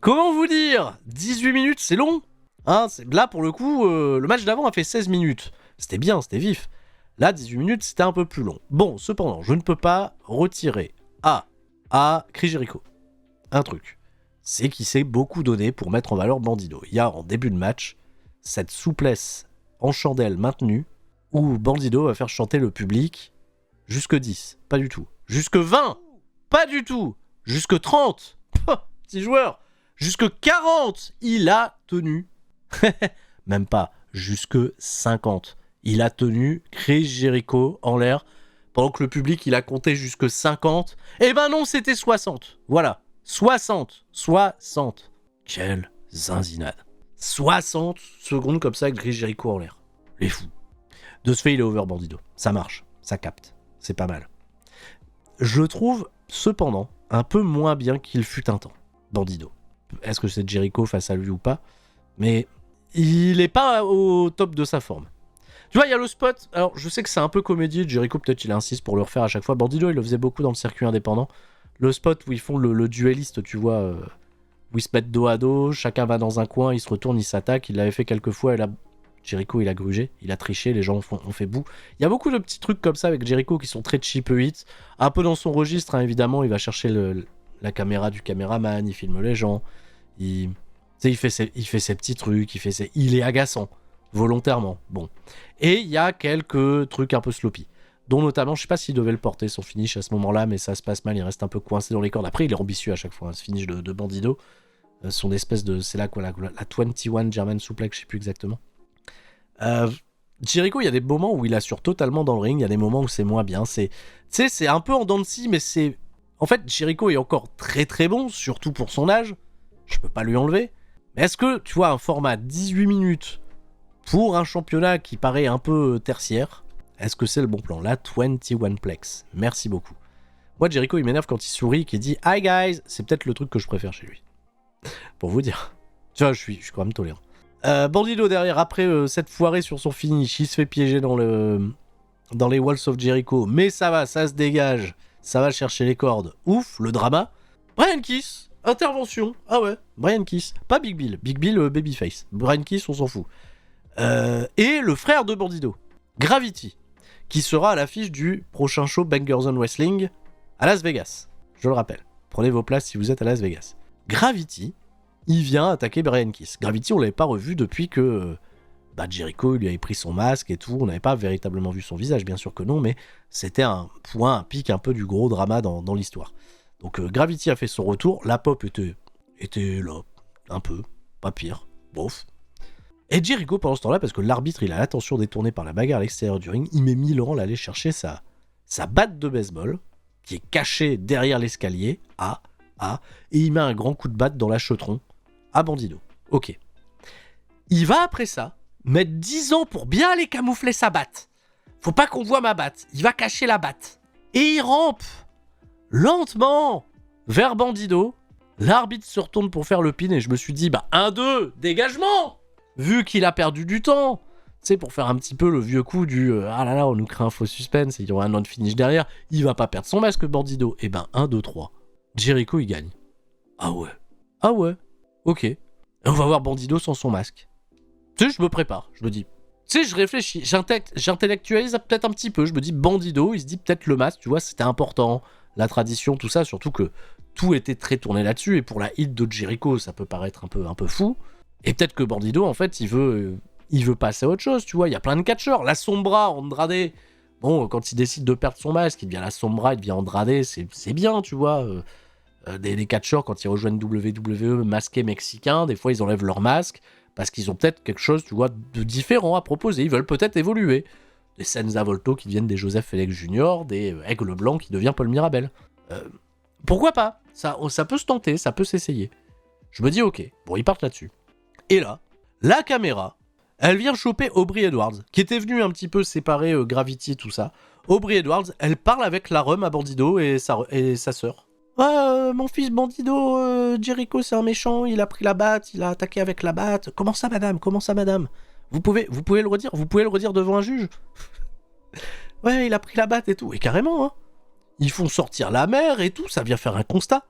comment vous dire, 18 minutes, c'est long. Hein, là, pour le coup, le match d'avant a fait 16 minutes. C'était bien, c'était vif. Là, 18 minutes, c'était un peu plus long. Bon, cependant, je ne peux pas retirer Chris Jericho. Un truc. C'est qu'il s'est beaucoup donné pour mettre en valeur Bandido. Il y a en début de match cette souplesse en chandelle maintenue où Bandido va faire chanter le public jusque 10. Pas du tout. Jusque 20. Pas du tout. Jusque 30. Petit joueur. Jusque 40. Il a tenu. Même pas. Jusque 50. Il a tenu Chris Jericho en l'air pendant que le public il a compté jusque 50. Eh ben non, c'était 60. Voilà. 60. Quelle zinzinade. 60 secondes comme ça avec Chris Jericho en l'air. Les fous. De ce fait, il est over Bandido. Ça marche. Ça capte. C'est pas mal. Je trouve, cependant, un peu moins bien qu'il fut un temps. Bandido. Est-ce que c'est Jericho face à lui ou pas ? Mais il est pas au top de sa forme. Tu vois, il y a le spot. Alors, je sais que c'est un peu comédie. Jericho, peut-être, il insiste pour le refaire à chaque fois. Bandido, il le faisait beaucoup dans le circuit indépendant. Le spot où ils font le duelliste, tu vois, où ils se mettent dos à dos, chacun va dans un coin, ils se retournent, ils s'attaquent. Il l'avait fait quelques fois et là, Jericho, il a grugé, il a triché, les gens ont fait boue. Il y a beaucoup de petits trucs comme ça avec Jericho qui sont très cheap hits. Un peu dans son registre, hein, évidemment, il va chercher la caméra du caméraman, il filme les gens. Il fait ses petits trucs, il est agaçant, volontairement. Bon. Et il y a quelques trucs un peu sloppy. Dont notamment, je sais pas s'il devait le porter son finish à ce moment-là, mais ça se passe mal, il reste un peu coincé dans les cordes. Après, il est ambitieux à chaque fois, hein, ce finish de Bandido. Son espèce de... C'est là quoi, la 21 German Suplex, je sais plus exactement. Jericho, il y a des moments où il assure totalement dans le ring, il y a des moments où c'est moins bien. C'est un peu en dents de scie, mais c'est... En fait, Jericho est encore très très bon, surtout pour son âge. Je peux pas lui enlever. Mais est-ce que, tu vois, un format 18 minutes pour un championnat qui paraît un peu tertiaire, est-ce que c'est le bon plan ? La 21 Plex. Merci beaucoup. Moi, Jericho, il m'énerve quand il sourit, qu'il dit « Hi guys !» C'est peut-être le truc que je préfère chez lui. Pour vous dire. Tu vois, je suis quand même tolérant. Bandido derrière, après cette foirée sur son finish, il se fait piéger dans les Walls of Jericho. Mais ça va, ça se dégage. Ça va chercher les cordes. Ouf, le drama. Brian Kiss, intervention. Ah ouais, Brian Kiss. Pas Big Bill. Big Bill, babyface. Brian Kiss, on s'en fout. Et le frère de Bandido, Gravity, qui sera à l'affiche du prochain show Bangers on Wrestling à Las Vegas. Je le rappelle. Prenez vos places si vous êtes à Las Vegas. Gravity, il vient attaquer Brian Kiss. Gravity, on l'avait pas revu depuis que Jericho lui avait pris son masque et tout. On n'avait pas véritablement vu son visage, bien sûr que non, mais c'était un pic un peu du gros drama dans l'histoire. Donc Gravity a fait son retour. La pop était là, un peu, pas pire, bof. Et Jericho, pendant ce temps-là, parce que l'arbitre, il a l'attention détournée par la bagarre à l'extérieur du ring, il met 1000 ans à aller chercher sa batte de baseball, qui est cachée derrière l'escalier, et il met un grand coup de batte dans l'achetron à Bandido. Ok. Il va, après ça, mettre 10 ans pour bien aller camoufler sa batte. Faut pas qu'on voit ma batte. Il va cacher la batte. Et il rampe lentement vers Bandido. L'arbitre se retourne pour faire le pin, et je me suis dit, 1-2, dégagement! Vu qu'il a perdu du temps, tu sais, pour faire un petit peu le vieux coup du ah là là, on nous crée un faux suspense, et il y aura un non-finish derrière, il va pas perdre son masque, Bandido. Et 1, 2, 3. Jericho, il gagne. Ah ouais, ok. Et on va voir Bandido sans son masque. Tu sais, je me prépare, je me dis. Tu sais, je réfléchis, j'intellectualise peut-être un petit peu, je me dis Bandido, il se dit peut-être le masque, tu vois, c'était important, la tradition, tout ça, surtout que tout était très tourné là-dessus, et pour la hit de Jericho, ça peut paraître un peu fou. Et peut-être que Bandido, en fait, il veut passer à autre chose, tu vois. Il y a plein de catcheurs. La Sombra, Andrade. Bon, quand il décide de perdre son masque, il devient la Sombra, il devient Andrade. C'est bien, tu vois. Des catcheurs, quand ils rejoignent WWE masqués mexicains, des fois, ils enlèvent leur masque parce qu'ils ont peut-être quelque chose, tu vois, de différent à proposer. Ils veulent peut-être évoluer. Des Senza Volto qui deviennent des Joseph Félix Jr., des Aigle Blanc qui devient Paul Mirabel. Pourquoi pas ? Ça peut se tenter, ça peut s'essayer. Je me dis, ok, bon, ils partent là-dessus. Et là, la caméra, elle vient choper Aubrey Edwards, qui était venu un petit peu séparer Gravity, tout ça. Aubrey Edwards, elle parle avec la rhum à Bandido et sa sœur. Ouais, mon fils Bandido, Jericho c'est un méchant, il a pris la batte, il a attaqué avec la batte. Comment ça madame ? Vous pouvez le redire ? Vous pouvez le redire devant un juge ? Ouais, il a pris la batte et tout. Et carrément, hein. Ils font sortir la mère et tout, ça vient faire un constat.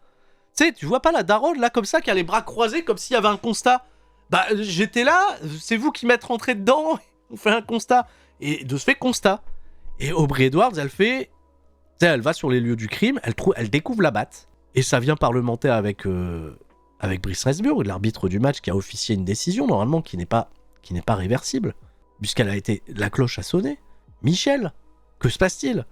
Tu sais, tu vois pas la daronne là comme ça qui a les bras croisés comme s'il y avait un constat ? J'étais là, c'est vous qui m'êtes rentré dedans, on fait un constat. Et de ce fait, constat. Et Aubrey Edwards, elle fait sais, elle va sur les lieux du crime, elle découvre la batte, et ça vient parlementer avec Brice Resburg, l'arbitre du match qui a officié une décision, normalement, qui n'est pas réversible, puisqu'elle a été... La cloche a sonné. Michel, que se passe-t-il?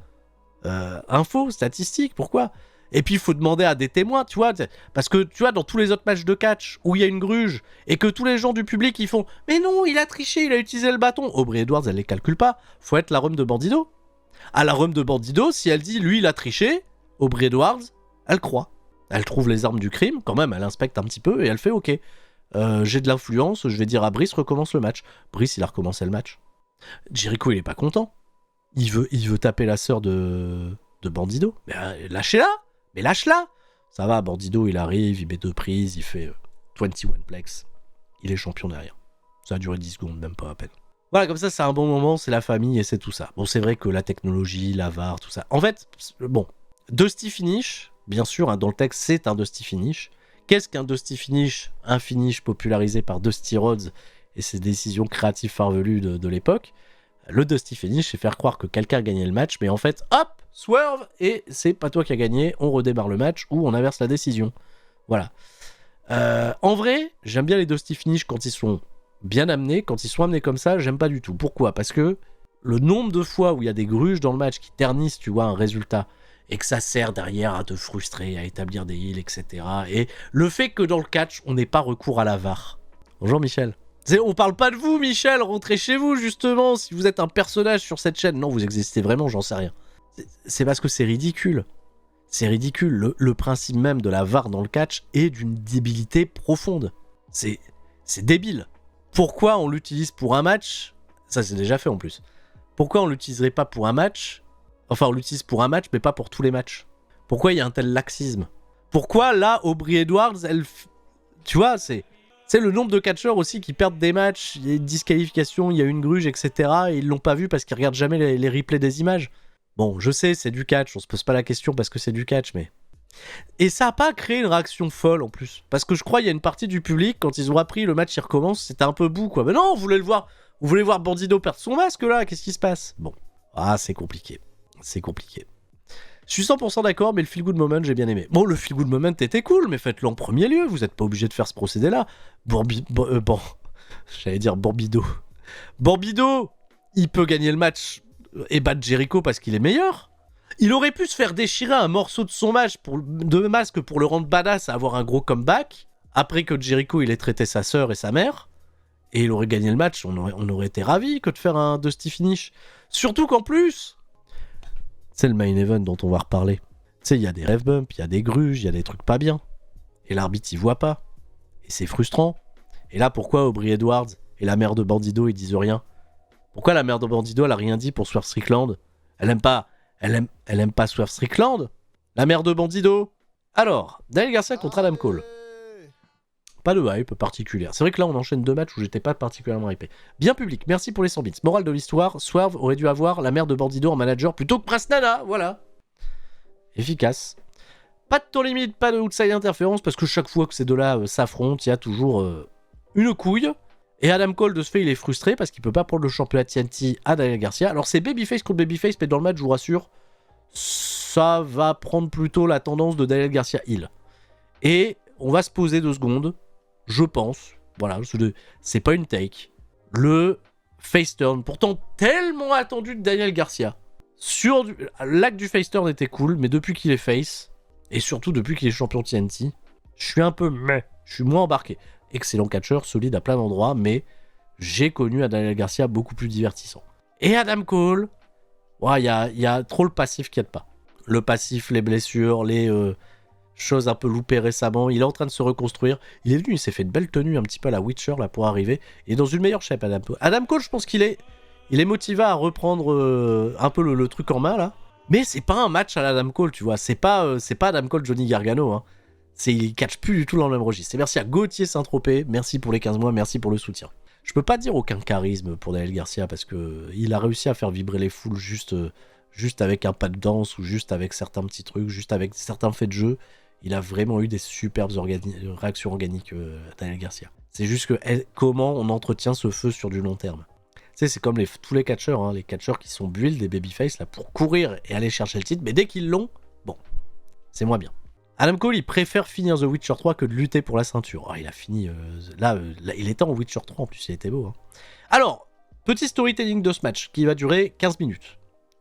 Info, statistique, pourquoi? Et puis il faut demander à des témoins, tu vois, parce que tu vois, dans tous les autres matchs de catch où il y a une gruge et que tous les gens du public ils font mais non, il a triché, il a utilisé le bâton. Aubrey Edwards, elle les calcule pas. Faut être la rhum de Bandido. À la rhum de Bandido, si elle dit lui il a triché, Aubrey Edwards, elle croit. Elle trouve les armes du crime, quand même, elle inspecte un petit peu et elle fait ok. J'ai de l'influence, je vais dire à Brice recommence le match. Brice il a recommencé le match. Jericho il est pas content. Il veut taper la sœur de Bandido. Mais lâchez-la. Mais lâche-la. Ça va, Bandido, il arrive, il met 2 prises, il fait 21 plex. Il est champion derrière. Ça a duré 10 secondes, même pas à peine. Voilà, comme ça, c'est un bon moment, c'est la famille et c'est tout ça. Bon, c'est vrai que la technologie, la VAR, tout ça. En fait, bon, Dusty Finish, bien sûr, hein, dans le texte, c'est un Dusty Finish. Qu'est-ce qu'un Dusty Finish? Un finish popularisé par Dusty Rhodes et ses décisions créatives farfelues de l'époque. Le Dusty Finish, c'est faire croire que quelqu'un a gagné le match, mais en fait, hop, swerve, et c'est pas toi qui as gagné, on redémarre le match ou on inverse la décision. Voilà. En vrai, j'aime bien les Dusty Finish quand ils sont bien amenés. Quand ils sont amenés comme ça, j'aime pas du tout. Pourquoi? Parce que le nombre de fois où il y a des gruges dans le match qui ternissent, tu vois, un résultat, et que ça sert derrière à te frustrer, à établir des heals, etc. Et le fait que dans le catch, on n'ait pas recours à la VAR. Bonjour Michel. On parle pas de vous, Michel, rentrez chez vous, justement, si vous êtes un personnage sur cette chaîne. Non, vous existez vraiment, j'en sais rien. C'est parce que c'est ridicule. C'est ridicule. Le principe même de la VAR dans le catch est d'une débilité profonde. C'est débile. Pourquoi on l'utilise pour un match? Ça, c'est déjà fait en plus. Pourquoi on l'utiliserait pas pour un match? Enfin, on l'utilise pour un match, mais pas pour tous les matchs. Pourquoi il y a un tel laxisme? Pourquoi, là, Aubrey Edwards, elle... Tu vois, c'est le nombre de catcheurs aussi qui perdent des matchs, il y a une disqualification, il y a une gruge, etc. Et ils l'ont pas vu parce qu'ils regardent jamais les replays des images. Bon, je sais, c'est du catch, on se pose pas la question parce que c'est du catch, mais... Et ça a pas créé une réaction folle, en plus. Parce que je crois qu'il y a une partie du public, quand ils ont appris le match, il recommence, c'était un peu bout, quoi. Mais non, vous voulez le voir, vous voulez voir Bandido perdre son masque, là, qu'est-ce qui se passe? Bon, c'est compliqué. C'est compliqué. Je suis 100% d'accord, mais le feel good moment, j'ai bien aimé. Bon, le feel good moment était cool, mais faites-le en premier lieu. Vous n'êtes pas obligé de faire ce procédé-là. J'allais dire Borbido. Borbido, il peut gagner le match et battre Jericho parce qu'il est meilleur. Il aurait pu se faire déchirer un morceau de son masque pour le rendre badass, à avoir un gros comeback. Après que Jericho, il ait traité sa sœur et sa mère. Et il aurait gagné le match. On aurait été ravis que de faire un Dusty Finish. Surtout qu'en plus... C'est le main event dont on va reparler. Tu sais, il y a des rêve bumps, il y a des gruges, il y a des trucs pas bien. Et l'arbitre, il voit pas. Et c'est frustrant. Et là, pourquoi Aubrey Edwards et la mère de Bandido, ils disent rien? Pourquoi la mère de Bandido, elle a rien dit pour Swerve Strickland? Elle aime pas Swerve Strickland? La mère de Bandido? Alors, Daniel Garcia contre Adam Cole. Pas de hype particulière. C'est vrai que là, on enchaîne 2 matchs où j'étais pas particulièrement hypé. Bien public, merci pour les 100 bits. Morale de l'histoire, Swerve aurait dû avoir la mère de Bandido en manager plutôt que Prince Nana, voilà. Efficace. Pas de temps limite, pas de outside interférence, parce que chaque fois que ces deux-là s'affrontent, il y a toujours une couille. Et Adam Cole, de ce fait, il est frustré parce qu'il peut pas prendre le championnat TNT à Daniel Garcia. Alors c'est Babyface contre Babyface, mais dans le match, je vous rassure, ça va prendre plutôt la tendance de Daniel Garcia heel. Et on va se poser 2 secondes. Je pense, voilà, c'est pas une take. Le face turn, pourtant tellement attendu de Daniel Garcia. L'acte du face turn était cool, mais depuis qu'il est face, et surtout depuis qu'il est champion TNT, je suis un peu je suis moins embarqué. Excellent catcheur, solide à plein d'endroits, mais j'ai connu un Daniel Garcia beaucoup plus divertissant. Et Adam Cole, il y a trop le passif qui aide pas. Le passif, les blessures, les... chose un peu loupée récemment, il est en train de se reconstruire. Il est venu, il s'est fait une belle tenue un petit peu à la Witcher là pour arriver. Il est dans une meilleure shape, Adam Cole. Adam Cole, je pense qu'il est motivé à reprendre un peu le truc en main là. Mais c'est pas un match à l'Adam Cole, tu vois. C'est pas Adam Cole, Johnny Gargano. Hein. Il catch plus du tout dans le même registre. Et merci à Gauthier Saint-Tropez, merci pour les 15 mois, merci pour le soutien. Je peux pas dire aucun charisme pour Daniel Garcia parce que il a réussi à faire vibrer les foules juste avec un pas de danse ou juste avec certains petits trucs, juste avec certains faits de jeu. Il a vraiment eu des superbes réactions organiques, Daniel Garcia. C'est juste que comment on entretient ce feu sur du long terme. sais, c'est comme tous les catcheurs, hein, les catcheurs qui sont build, des babyface, là, pour courir et aller chercher le titre, mais dès qu'ils l'ont, bon, c'est moins bien. Adam Cole, il préfère finir The Witcher 3 que de lutter pour la ceinture. Oh, il a fini, là, il était en Witcher 3, en plus, il était beau. Hein. Alors, petit storytelling de ce match, qui va durer 15 minutes.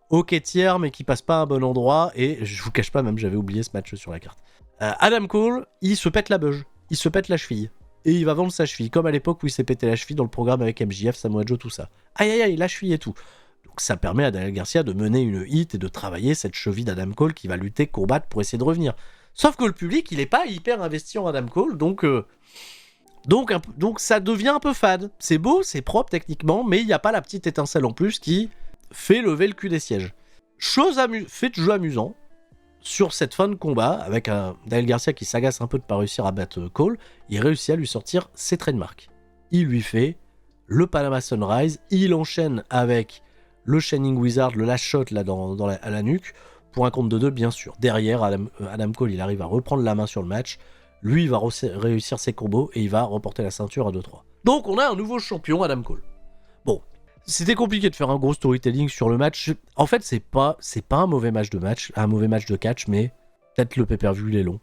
Ok tiers, mais qui passe pas à un bon endroit, et je vous cache pas, même j'avais oublié ce match sur la carte. Adam Cole, il se pète la beuge, il se pète la cheville. Et il va vendre sa cheville, comme à l'époque où il s'est pété la cheville dans le programme avec MJF, Samoa Joe, tout ça. Aïe aïe aïe, la cheville et tout. Donc ça permet à Daniel Garcia de mener une hit et de travailler cette cheville d'Adam Cole qui va lutter, combattre pour essayer de revenir. Sauf que le public, il est pas hyper investi en Adam Cole, donc ça devient un peu fade. C'est beau, c'est propre techniquement, mais il n'y a pas la petite étincelle en plus qui fait lever le cul des sièges. Fait de jeu amusant, sur cette fin de combat, avec un Daniel Garcia qui s'agace un peu de pas réussir à battre Cole, il réussit à lui sortir ses trademarks. Il lui fait le Panama Sunrise, il enchaîne avec le Shining Wizard, le last shot là à la nuque, pour un compte de 2 bien sûr. Derrière, Adam Cole, il arrive à reprendre la main sur le match, lui il va réussir ses combos et il va remporter la ceinture à 2-3. Donc on a un nouveau champion, Adam Cole. Bon, c'était compliqué de faire un gros storytelling sur le match. En fait, c'est pas un mauvais match de catch, mais peut-être le pay-per-view il est long.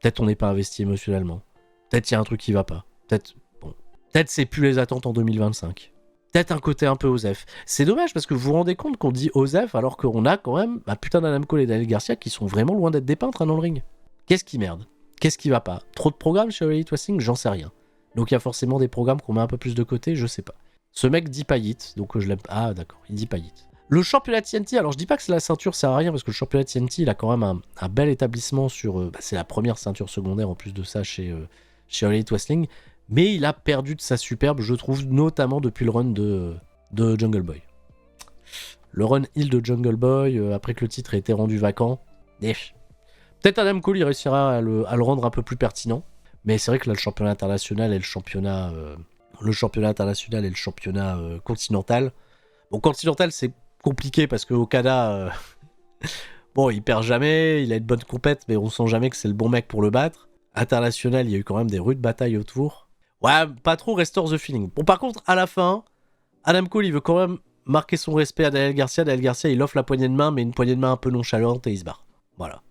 Peut-être on n'est pas investi émotionnellement. Peut-être il y a un truc qui va pas. Peut-être c'est plus les attentes en 2025. Peut-être un côté un peu Osef. C'est dommage parce que vous vous rendez compte qu'on dit Osef alors qu'on a quand même putain d'Adam Cole et Daniel Garcia qui sont vraiment loin d'être des peintres dans le ring. Qu'est-ce qui merde? Qu'est-ce qui va pas? Trop de programmes chez Elite Wrestling? J'en sais rien. Donc il y a forcément des programmes qu'on met un peu plus de côté, je sais pas. Ce mec dit pas hit, donc je l'aime. Ah d'accord, il dit pas hit. Le championnat TNT, alors je dis pas que la ceinture sert à rien parce que le championnat TNT il a quand même un bel établissement sur. C'est la première ceinture secondaire en plus de ça chez Elite Wrestling, mais il a perdu de sa superbe, je trouve, notamment depuis le run de Jungle Boy. Le run heel de Jungle Boy, après que le titre ait été rendu vacant, peut-être Adam Cole il réussira à le rendre un peu plus pertinent, mais c'est vrai que là le championnat international et le championnat international et le championnat continental. Bon, continental, c'est compliqué parce que Okada, bon, il perd jamais, il a une bonne compète, mais on sent jamais que c'est le bon mec pour le battre. International, il y a eu quand même des rudes batailles autour. Ouais, pas trop restore the feeling. Bon, par contre, à la fin, Adam Cole, il veut quand même marquer son respect à Daniel Garcia. Daniel Garcia, il offre la poignée de main, mais une poignée de main un peu nonchalante et il se barre. Voilà.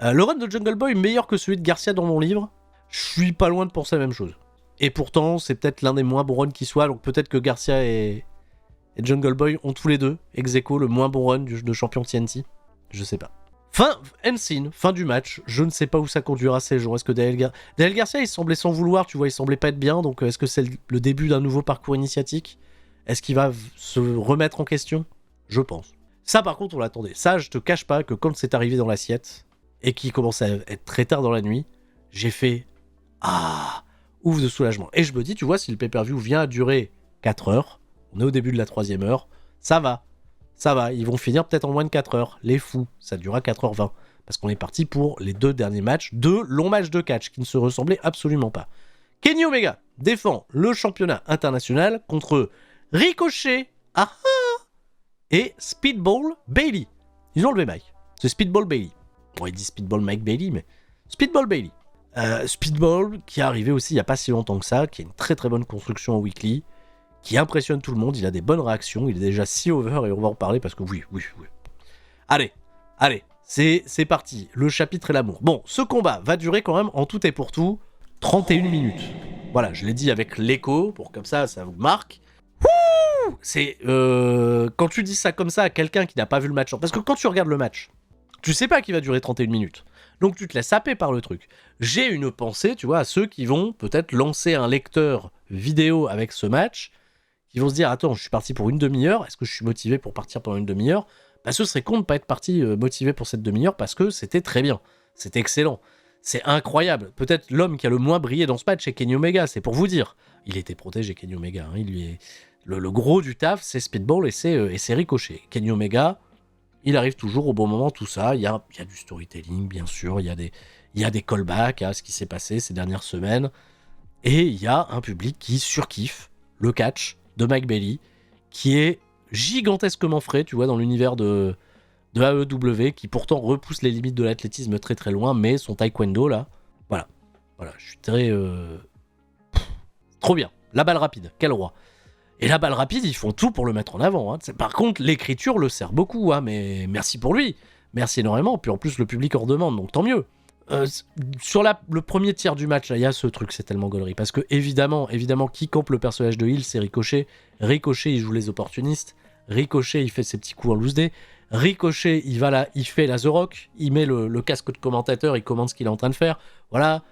Le run de Jungle Boy, meilleur que celui de Garcia dans mon livre. Je suis pas loin de penser la même chose. Et pourtant, c'est peut-être l'un des moins bons runs qui soit, donc peut-être que Garcia et Jungle Boy ont tous les deux ex aequo le moins bon run de champion TNT. Je sais pas. End scene, fin du match. Je ne sais pas où ça conduira ces jours. Est-ce que Daniel Garcia, il semblait sans vouloir, tu vois, il semblait pas être bien, donc est-ce que c'est le début d'un nouveau parcours initiatique? Est-ce qu'il va se remettre en question? Je pense. Ça, par contre, on l'attendait. Ça, je te cache pas que quand c'est arrivé dans l'assiette, et qu'il commençait à être très tard dans la nuit, j'ai fait « Ah !» ouf de soulagement. Et je me dis, tu vois, si le pay-per-view vient à durer 4 heures, on est au début de la 3e heure, ça va, ils vont finir peut-être en moins de 4 heures, les fous, ça durera 4h20, parce qu'on est parti pour les 2 derniers matchs, 2 longs matchs de catch qui ne se ressemblaient absolument pas. Kenny Omega défend le championnat international contre Ricochet, et Speedball Bailey. Ils ont enlevé Mike, c'est Speedball Bailey. Bon, il dit Speedball Mike Bailey, mais Speedball Bailey. Speedball, qui est arrivé aussi il n'y a pas si longtemps que ça, qui a une très très bonne construction en weekly, qui impressionne tout le monde, il a des bonnes réactions, il est déjà si over et on va en parler parce que oui. Allez, c'est parti, le chapitre et l'amour. Bon, ce combat va durer quand même en tout et pour tout 31 minutes. Voilà, je l'ai dit avec l'écho, pour comme ça vous marque. C'est quand tu dis ça comme ça à quelqu'un qui n'a pas vu le match, parce que quand tu regardes le match, tu sais pas qu'il va durer 31 minutes. Donc tu te laisses happer par le truc. J'ai une pensée, tu vois, à ceux qui vont peut-être lancer un lecteur vidéo avec ce match, qui vont se dire, attends, je suis parti pour une demi-heure, est-ce que je suis motivé pour partir pendant une demi-heure? Bah ce serait con de pas être parti motivé pour cette demi-heure parce que c'était très bien, c'était excellent, c'est incroyable. Peut-être l'homme qui a le moins brillé dans ce match c'est Kenny Omega, c'est pour vous dire. Il était protégé Kenny Omega, hein. Il lui est... le gros du taf c'est Speedball et c'est Ricochet. Kenny Omega, il arrive toujours au bon moment, tout ça. Il y a du storytelling, bien sûr. Il y a des callbacks à ce qui s'est passé ces dernières semaines. Et il y a un public qui surkiffe le catch de Mike Bailey, qui est gigantesquement frais, tu vois, dans l'univers de AEW, qui pourtant repousse les limites de l'athlétisme très très loin, mais son taekwondo, là, voilà, je suis très... Trop bien. La balle rapide, quel roi. Et la balle rapide, ils font tout pour le mettre en avant. Hein. Par contre, l'écriture le sert beaucoup, hein, mais merci pour lui. Merci énormément. Puis en plus, le public en demande, donc tant mieux. Sur le premier tiers du match, il y a ce truc, c'est tellement gaulerie. Parce que évidemment, qui campe le personnage de Hill, c'est Ricochet. Ricochet, il joue les opportunistes. Ricochet, il fait ses petits coups en loose day. Ricochet, il va là, il fait la The Rock. Il met le casque de commentateur, il commande ce qu'il est en train de faire. Voilà,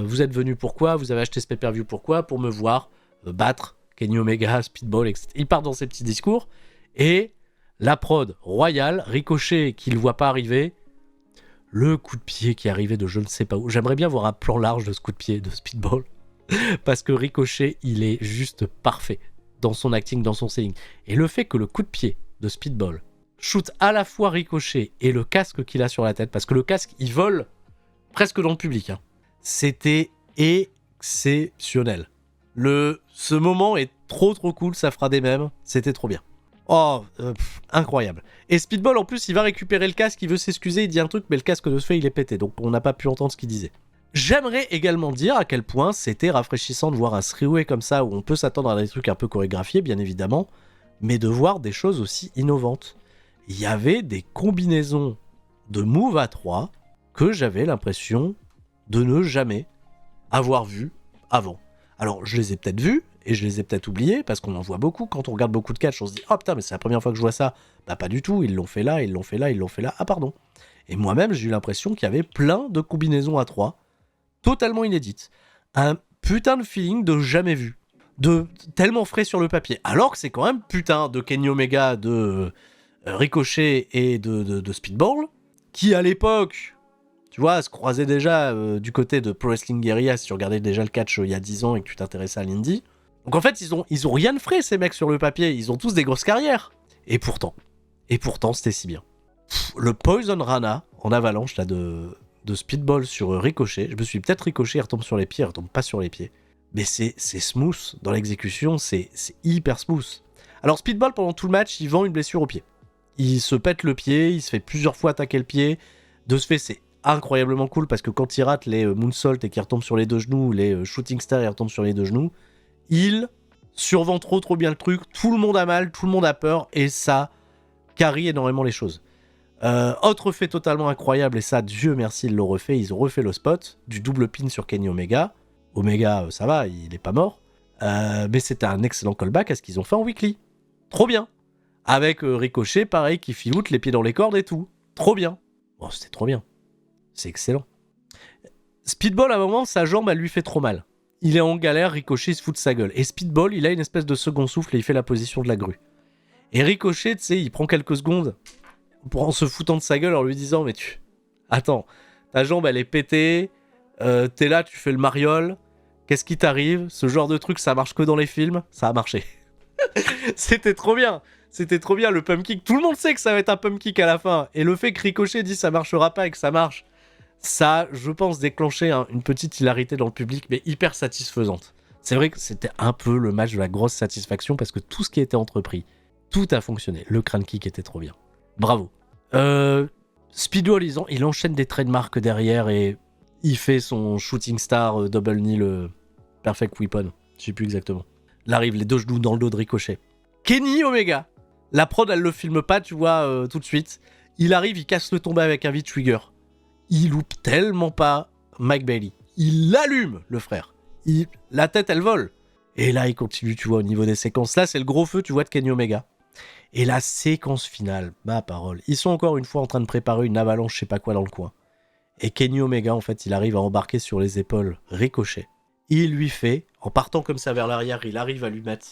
vous êtes venu pourquoi? Vous avez acheté ce pay-per-view pourquoi? Pour me voir battre Kenny Omega, Speedball, etc. Il part dans ses petits discours. Et la prod royale, Ricochet, qui le voit pas arriver. Le coup de pied qui arrivait de je ne sais pas où. J'aimerais bien voir un plan large de ce coup de pied de Speedball. Parce que Ricochet, il est juste parfait dans son acting, dans son selling. Et le fait que le coup de pied de Speedball shoot à la fois Ricochet et le casque qu'il a sur la tête, parce que le casque, il vole presque dans le public. Hein. C'était exceptionnel. Ce moment est trop cool, ça fera des mèmes. C'était trop bien. Oh, incroyable. Et Speedball, en plus, il va récupérer le casque, il veut s'excuser, il dit un truc, mais le casque de ce fait, il est pété. Donc on n'a pas pu entendre ce qu'il disait. J'aimerais également dire à quel point c'était rafraîchissant de voir un three-way comme ça, où on peut s'attendre à des trucs un peu chorégraphiés, bien évidemment, mais de voir des choses aussi innovantes. Il y avait des combinaisons de moves à 3 que j'avais l'impression de ne jamais avoir vues avant. Alors, je les ai peut-être vus, et je les ai peut-être oubliés, parce qu'on en voit beaucoup. Quand on regarde beaucoup de catch, on se dit « Oh putain, mais c'est la première fois que je vois ça !» Bah pas du tout, ils l'ont fait là, ils l'ont fait là, ils l'ont fait là. Ah pardon. Et moi-même, j'ai eu l'impression qu'il y avait plein de combinaisons à 3, totalement inédites. Un putain de feeling de jamais vu. De tellement frais sur le papier. Alors que c'est quand même putain de Kenny Omega, de Ricochet et de Speedball, qui à l'époque... Tu vois, se croisait déjà du côté de Pro Wrestling Guerrilla si tu regardais déjà le catch il y a 10 ans et que tu t'intéressais à l'indie. Donc en fait, ils ont rien de frais, ces mecs, sur le papier. Ils ont tous des grosses carrières. Et pourtant, c'était si bien. Le Poison Rana en avalanche là, de Speedball sur Ricochet. Je me suis dit, peut-être Ricochet, il retombe sur les pieds, il retombe pas sur les pieds. Mais c'est smooth. Dans l'exécution, c'est hyper smooth. Alors Speedball, pendant tout le match, il vend une blessure au pied. Il se pète le pied, il se fait plusieurs fois attaquer le pied. De ce fait, c'est incroyablement cool parce que quand il rate les moonsaults et qu'il retombe sur les deux genoux, les shooting stars et il retombe sur les deux genoux, il survend trop bien le truc, tout le monde a mal, tout le monde a peur et ça carry énormément les choses. Autre fait totalement incroyable, et ça, Dieu merci, ils l'ont refait, ils ont refait le spot du double pin sur Kenny Omega. Omega, ça va, il est pas mort. Mais c'était un excellent callback à ce qu'ils ont fait en weekly. Trop bien. Avec Ricochet, pareil, qui filoute les pieds dans les cordes et tout. Trop bien. Bon, c'était trop bien. C'est excellent. Speedball, à un moment, sa jambe, elle lui fait trop mal. Il est en galère, Ricochet se fout de sa gueule. Et Speedball, il a une espèce de second souffle et il fait la position de la grue. Et Ricochet, tu sais, il prend quelques secondes en se foutant de sa gueule en lui disant « Mais attends, ta jambe, elle est pétée, t'es là, tu fais le mariole, qu'est-ce qui t'arrive? Ce genre de truc, ça marche que dans les films. Ça a marché. » C'était trop bien. C'était trop bien, le pump kick. Tout le monde sait que ça va être un pump kick à la fin. Et le fait que Ricochet dit « Ça marchera pas » et que ça marche, ça, je pense, déclencher une petite hilarité dans le public, mais hyper satisfaisante. C'est vrai que c'était un peu le match de la grosse satisfaction parce que tout ce qui était entrepris, tout a fonctionné. Le crane kick était trop bien. Bravo. Speedball, il enchaîne des trademarks derrière et il fait son shooting star double knee, le perfect weapon. Je sais plus exactement. Là arrive les deux genoux dans le dos de Ricochet. Kenny Omega. La prod, elle le filme pas, tu vois, tout de suite. Il arrive, il casse le tombé avec un V-trigger. Il loupe tellement pas Mike Bailey. Il l'allume, le frère. La tête, elle vole. Et là, il continue, tu vois, au niveau des séquences. Là, c'est le gros feu, tu vois, de Kenny Omega. Et la séquence finale, ma parole. Ils sont encore une fois en train de préparer une avalanche, je sais pas quoi, dans le coin. Et Kenny Omega, en fait, il arrive à embarquer sur les épaules Ricochet. Il lui fait, en partant comme ça vers l'arrière, il arrive à lui mettre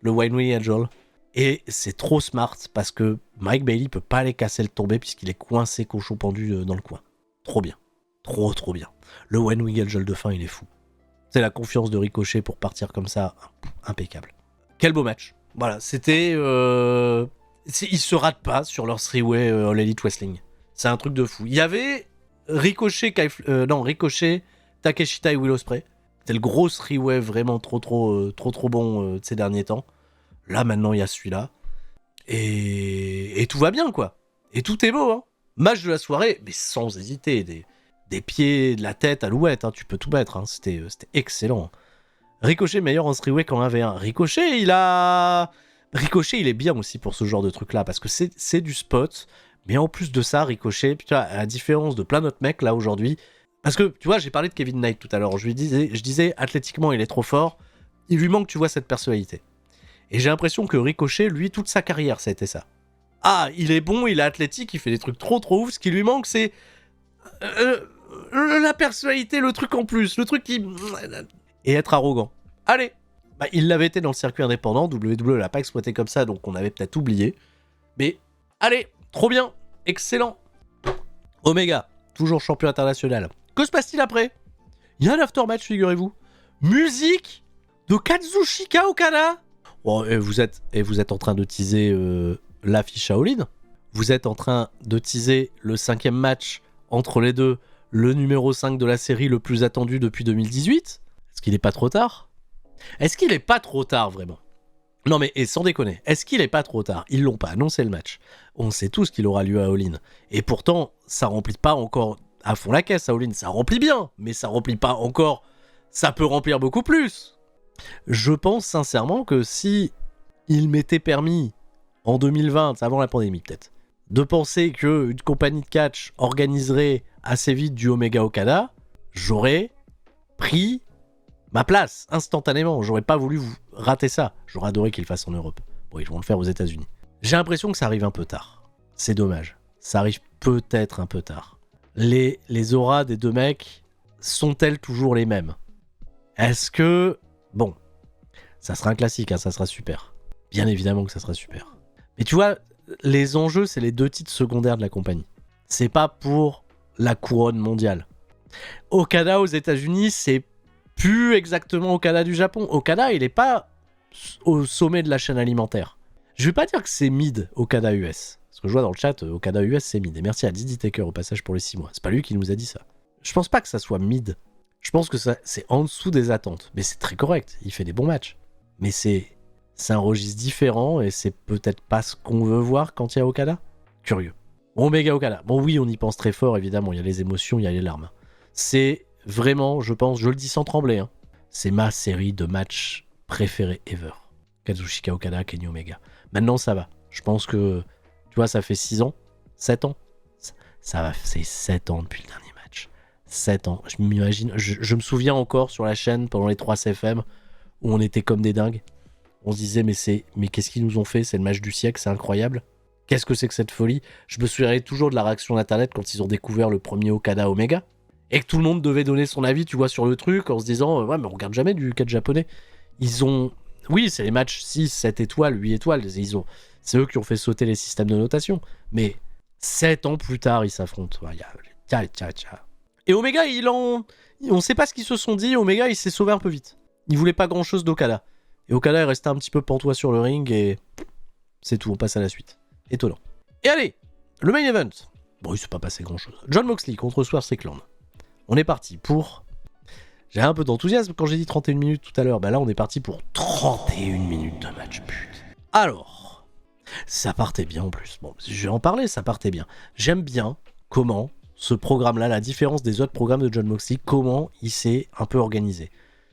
le Wine Wing Angel. Et c'est trop smart parce que Mike Bailey peut pas aller casser le tombé puisqu'il est coincé cochon pendu dans le coin. Trop bien. Trop bien. Le One Wing Angel de fin, il est fou. C'est la confiance de Ricochet pour partir comme ça. Impeccable. Quel beau match. Voilà, c'était... Ils se ratent pas sur leur three-way All Elite Wrestling. C'est un truc de fou. Il y avait Ricochet, Ricochet, Takeshita et Will Ospreay. C'était le gros three-way vraiment trop bon de ces derniers temps. Là, maintenant, il y a celui-là. Et tout va bien, quoi. Et tout est beau, hein. Match de la soirée, mais sans hésiter. Des pieds, de la tête à l'ouette, hein, tu peux tout mettre. Hein. C'était excellent. Ricochet meilleur en three-way qu'en 1v1. Ricochet, il est bien aussi pour ce genre de truc-là, parce que c'est du spot. Mais en plus de ça, Ricochet, putain, à la différence de plein d'autres mecs là aujourd'hui, parce que tu vois, j'ai parlé de Kevin Knight tout à l'heure. Je disais, athlétiquement, il est trop fort. Il lui manque, tu vois, cette personnalité. Et j'ai l'impression que Ricochet, lui, toute sa carrière, ça a été ça. Ah, il est bon, il est athlétique, il fait des trucs trop ouf. Ce qui lui manque, c'est la personnalité, le truc en plus, le truc qui... Et être arrogant. Allez, bah, il l'avait été dans le circuit indépendant, WWE l'a pas exploité comme ça, donc on avait peut-être oublié. Mais allez, trop bien, excellent. Omega, toujours champion international. Que se passe-t-il après? Il y a un aftermatch, figurez-vous. Musique de Kazuchika Okada. Oh, et vous êtes en train de teaser l'affiche Shaolin. Vous êtes en train de teaser le 5e match entre les deux, le numéro 5 de la série le plus attendu depuis 2018. Est-ce qu'il est pas trop tard? Est-ce qu'il est pas trop tard, vraiment? Non mais, et sans déconner, est-ce qu'il est pas trop tard? Ils l'ont pas annoncé le match. On sait tous qu'il aura lieu à All-In. Et pourtant, ça remplit pas encore à fond la caisse à All-In. Ça remplit bien, mais ça remplit pas encore... Ça peut remplir beaucoup plus. Je pense sincèrement que si il m'était permis, en 2020, avant la pandémie peut-être, de penser qu'une compagnie de catch organiserait assez vite du Omega Okada, j'aurais pris ma place instantanément. J'aurais pas voulu rater ça. J'aurais adoré qu'ils le fassent en Europe. Bon, ils vont le faire aux États-Unis. J'ai l'impression que ça arrive un peu tard. C'est dommage. Ça arrive peut-être un peu tard. Les auras des deux mecs sont-elles toujours les mêmes? Est-ce que... Bon, ça sera un classique, hein, ça sera super. Bien évidemment que ça sera super. Mais tu vois, les enjeux, c'est les 2 titres secondaires de la compagnie. C'est pas pour la couronne mondiale. Okada aux États-Unis, c'est plus exactement Okada du Japon. Okada, il est pas au sommet de la chaîne alimentaire. Je vais pas dire que c'est mid Okada US. Parce que je vois dans le chat, Okada US, c'est mid. Et merci à Didi Taker au passage pour les 6 mois. C'est pas lui qui nous a dit ça. Je pense pas que ça soit mid. Je pense que c'est en dessous des attentes. Mais c'est très correct. Il fait des bons matchs. Mais c'est un registre différent et c'est peut-être pas ce qu'on veut voir quand il y a Okada. Curieux. Omega Okada. Bon oui, on y pense très fort, évidemment. Il y a les émotions, il y a les larmes. C'est vraiment, je pense, je le dis sans trembler, hein, c'est ma série de matchs préférés ever. Kazuchika Okada, Kenny Omega. Maintenant, ça va. Je pense que, tu vois, ça fait 6 ans, 7 ans. Ça va, c'est 7 ans depuis le dernier match. 7 ans. Je m'imagine, je me souviens encore sur la chaîne pendant les 3 CFM où on était comme des dingues. On se disait, mais qu'est-ce qu'ils nous ont fait? C'est le match du siècle, c'est incroyable. Qu'est-ce que c'est que cette folie? Je me souviendrai toujours de la réaction d'internet quand ils ont découvert le premier Okada Omega. Et que tout le monde devait donner son avis, tu vois, sur le truc, en se disant, ouais, mais on regarde jamais du catch japonais. Ils ont... Oui, c'est les matchs 6, 7 étoiles, 8 étoiles. C'est eux qui ont fait sauter les systèmes de notation. Mais 7 ans plus tard, ils s'affrontent. Et Omega, on sait pas ce qu'ils se sont dit. Omega, il s'est sauvé un peu vite. Il voulait pas grand-chose d'Okada. Et Okada est resté un petit peu pantois sur le ring et... C'est tout, on passe à la suite. Étonnant. Et allez, le main event. Bon, il s'est pas passé grand-chose. Jon Moxley contre Swerve Strickland. On est parti pour... J'ai un peu d'enthousiasme quand j'ai dit 31 minutes tout à l'heure. Bah là, on est parti pour 31 minutes de match, putain. Alors, ça partait bien en plus. Bon, je vais en parler, ça partait bien. J'aime bien comment ce programme-là, la différence des autres programmes de Jon Moxley, comment il s'est un peu organisé.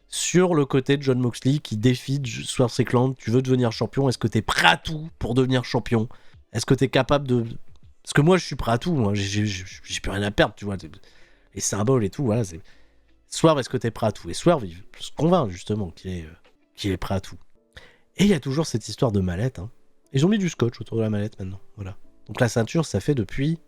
Sur le côté de Jon Moxley qui défie Swerve Strickland, tu veux devenir champion, est-ce que t'es prêt à tout pour devenir champion? Est-ce que t'es capable de... Parce que moi, je suis prêt à tout, moi. J'ai plus rien à perdre, tu vois. Les symboles et tout, voilà. Swerve, est-ce que t'es prêt à tout? Et Swerve, il se convainc justement qu'il est prêt à tout. Et il y a toujours cette histoire de mallette. Hein. Ils ont mis du scotch autour de la mallette maintenant. Voilà. Donc la ceinture, ça fait depuis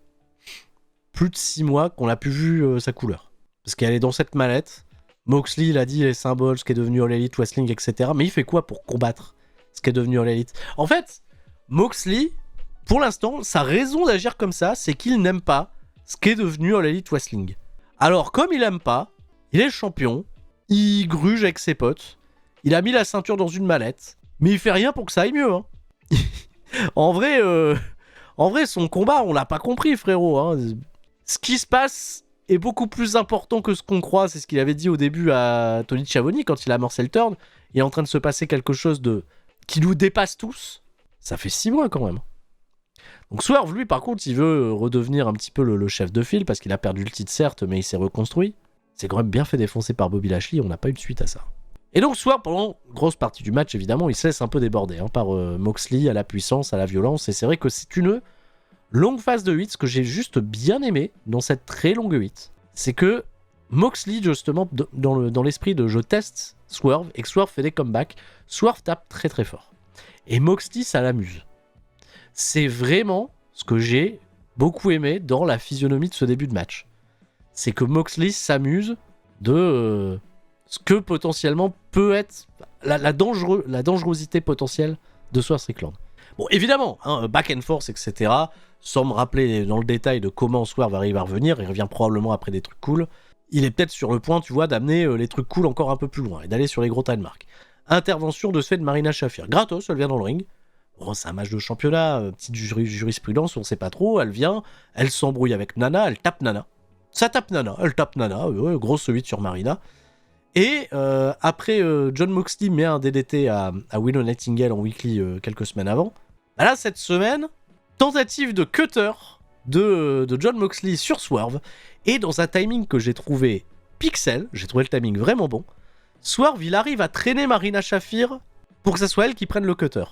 plus de 6 mois qu'on n'a plus vu sa couleur. Parce qu'elle est dans cette mallette. Moxley, il a dit les symboles, ce qui est devenu All Elite Wrestling, etc. Mais il fait quoi pour combattre ce qui est devenu All Elite? En fait, Moxley, pour l'instant, sa raison d'agir comme ça, c'est qu'il n'aime pas ce qui est devenu All Elite Wrestling. Alors, comme il aime pas, il est le champion, il gruge avec ses potes, il a mis la ceinture dans une mallette, mais il fait rien pour que ça aille mieux. Hein. en vrai, son combat, on l'a pas compris, frérot. Hein. Ce qui se passe est beaucoup plus important que ce qu'on croit. C'est ce qu'il avait dit au début à Tony Schiavone quand il a amorcé le turn. Il est en train de se passer quelque chose qui nous dépasse tous. Ça fait 6 mois quand même. Donc Swerve, lui, par contre, il veut redevenir un petit peu le chef de file parce qu'il a perdu le titre, certes, mais il s'est reconstruit. C'est quand même bien fait défoncer par Bobby Lashley, on n'a pas eu de suite à ça. Et donc Swerve, pendant une grosse partie du match, évidemment, il se laisse un peu déborder par Moxley, à la puissance, à la violence. Et c'est vrai que c'est une longue phase de 8. Ce que j'ai juste bien aimé dans cette très longue 8, c'est que Moxley, justement, dans l'esprit de je teste Swerve, et que Swerve fait des comebacks, Swerve tape très très fort. Et Moxley, ça l'amuse. C'est vraiment ce que j'ai beaucoup aimé dans la physionomie de ce début de match. C'est que Moxley s'amuse de ce que potentiellement peut être la dangerosité potentielle de Swerve Strickland. Bon, évidemment, back and forth, etc., sans me rappeler dans le détail de comment Swerve arrive à revenir, il revient probablement après des trucs cool, il est peut-être sur le point, tu vois, d'amener les trucs cool encore un peu plus loin et d'aller sur les gros timemarks. Intervention de ce fait de Marina Shafir. Gratos, elle vient dans le ring. Bon, c'est un match de championnat, petite jurisprudence, on sait pas trop, elle vient, elle s'embrouille avec Nana, elle tape Nana. Ça tape Nana, elle tape Nana, grosse 8 sur Marina. Et après, Jon Moxley met un DDT à Willow Nightingale en weekly quelques semaines avant. Bah là, cette semaine, tentative de cutter de Jon Moxley sur Swerve. Et dans un timing que j'ai trouvé pixel, j'ai trouvé le timing vraiment bon, Swerve, il arrive à traîner Marina Shafir pour que ça soit elle qui prenne le cutter.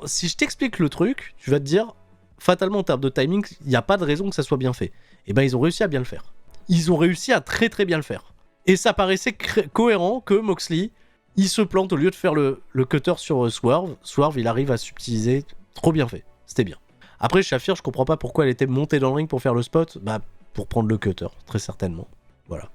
Si je t'explique le truc, tu vas te dire, fatalement en termes de timing, il n'y a pas de raison que ça soit bien fait. Et ben ils ont réussi à bien le faire. Ils ont réussi à très très bien le faire. Et ça paraissait cohérent que Moxley, il se plante au lieu de faire le cutter sur Swerve. Swerve, il arrive à subtiliser. Trop bien fait. C'était bien. Après, Shafir, je comprends pas pourquoi elle était montée dans le ring pour faire le spot. Bah, pour prendre le cutter, très certainement. Voilà.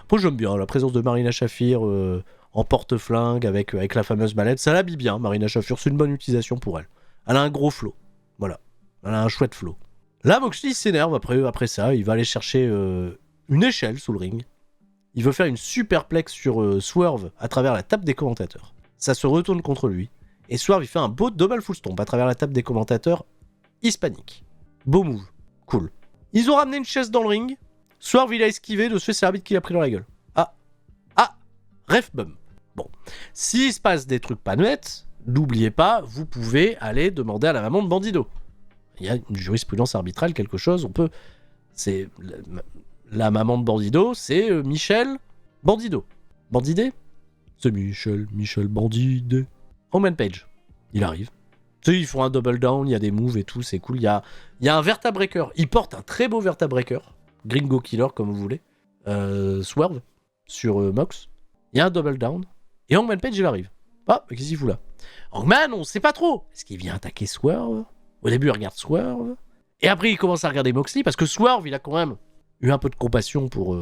Après, j'aime bien la présence de Marina Shafir en porte-flingue avec la fameuse mallette. Ça l'habille bien, Marina Shafir. C'est une bonne utilisation pour elle. Elle a un gros flow. Voilà. Elle a un chouette flow. Là, Moxley s'énerve après ça. Il va aller chercher une échelle sous le ring. Il veut faire une superplex sur Swerve à travers la table des commentateurs. Ça se retourne contre lui. Et Swerve, il fait un beau double full stomp à travers la table des commentateurs hispaniques. Beau move. Cool. Ils ont ramené une chaise dans le ring. Swerve, il a esquivé de ce fait, c'est l'arbitre qui l'a pris dans la gueule. Ref bum. Bon. S'il se passe des trucs pas nets, n'oubliez pas, vous pouvez aller demander à la maman de Bandido. Il y a une jurisprudence arbitrale, quelque chose, on peut... C'est... La maman de Bandido, c'est Michel Bandido. Bandidé ? C'est Michel Bandidé. Hangman Page. Il arrive. Tu sais, ils font un double down, il y a des moves et tout, c'est cool. Il y a un vertebreaker. Il porte un très beau vertebreaker. Gringo Killer, comme vous voulez. Swerve, sur Mox. Il y a un double down. Et Hangman Page, il arrive. Ah, qu'est-ce qu'il fout là ? Hangman, on sait pas trop. Est-ce qu'il vient attaquer Swerve ? Au début, il regarde Swerve. Et après, il commence à regarder Moxley, parce que Swerve, il a quand même eu un peu de compassion pour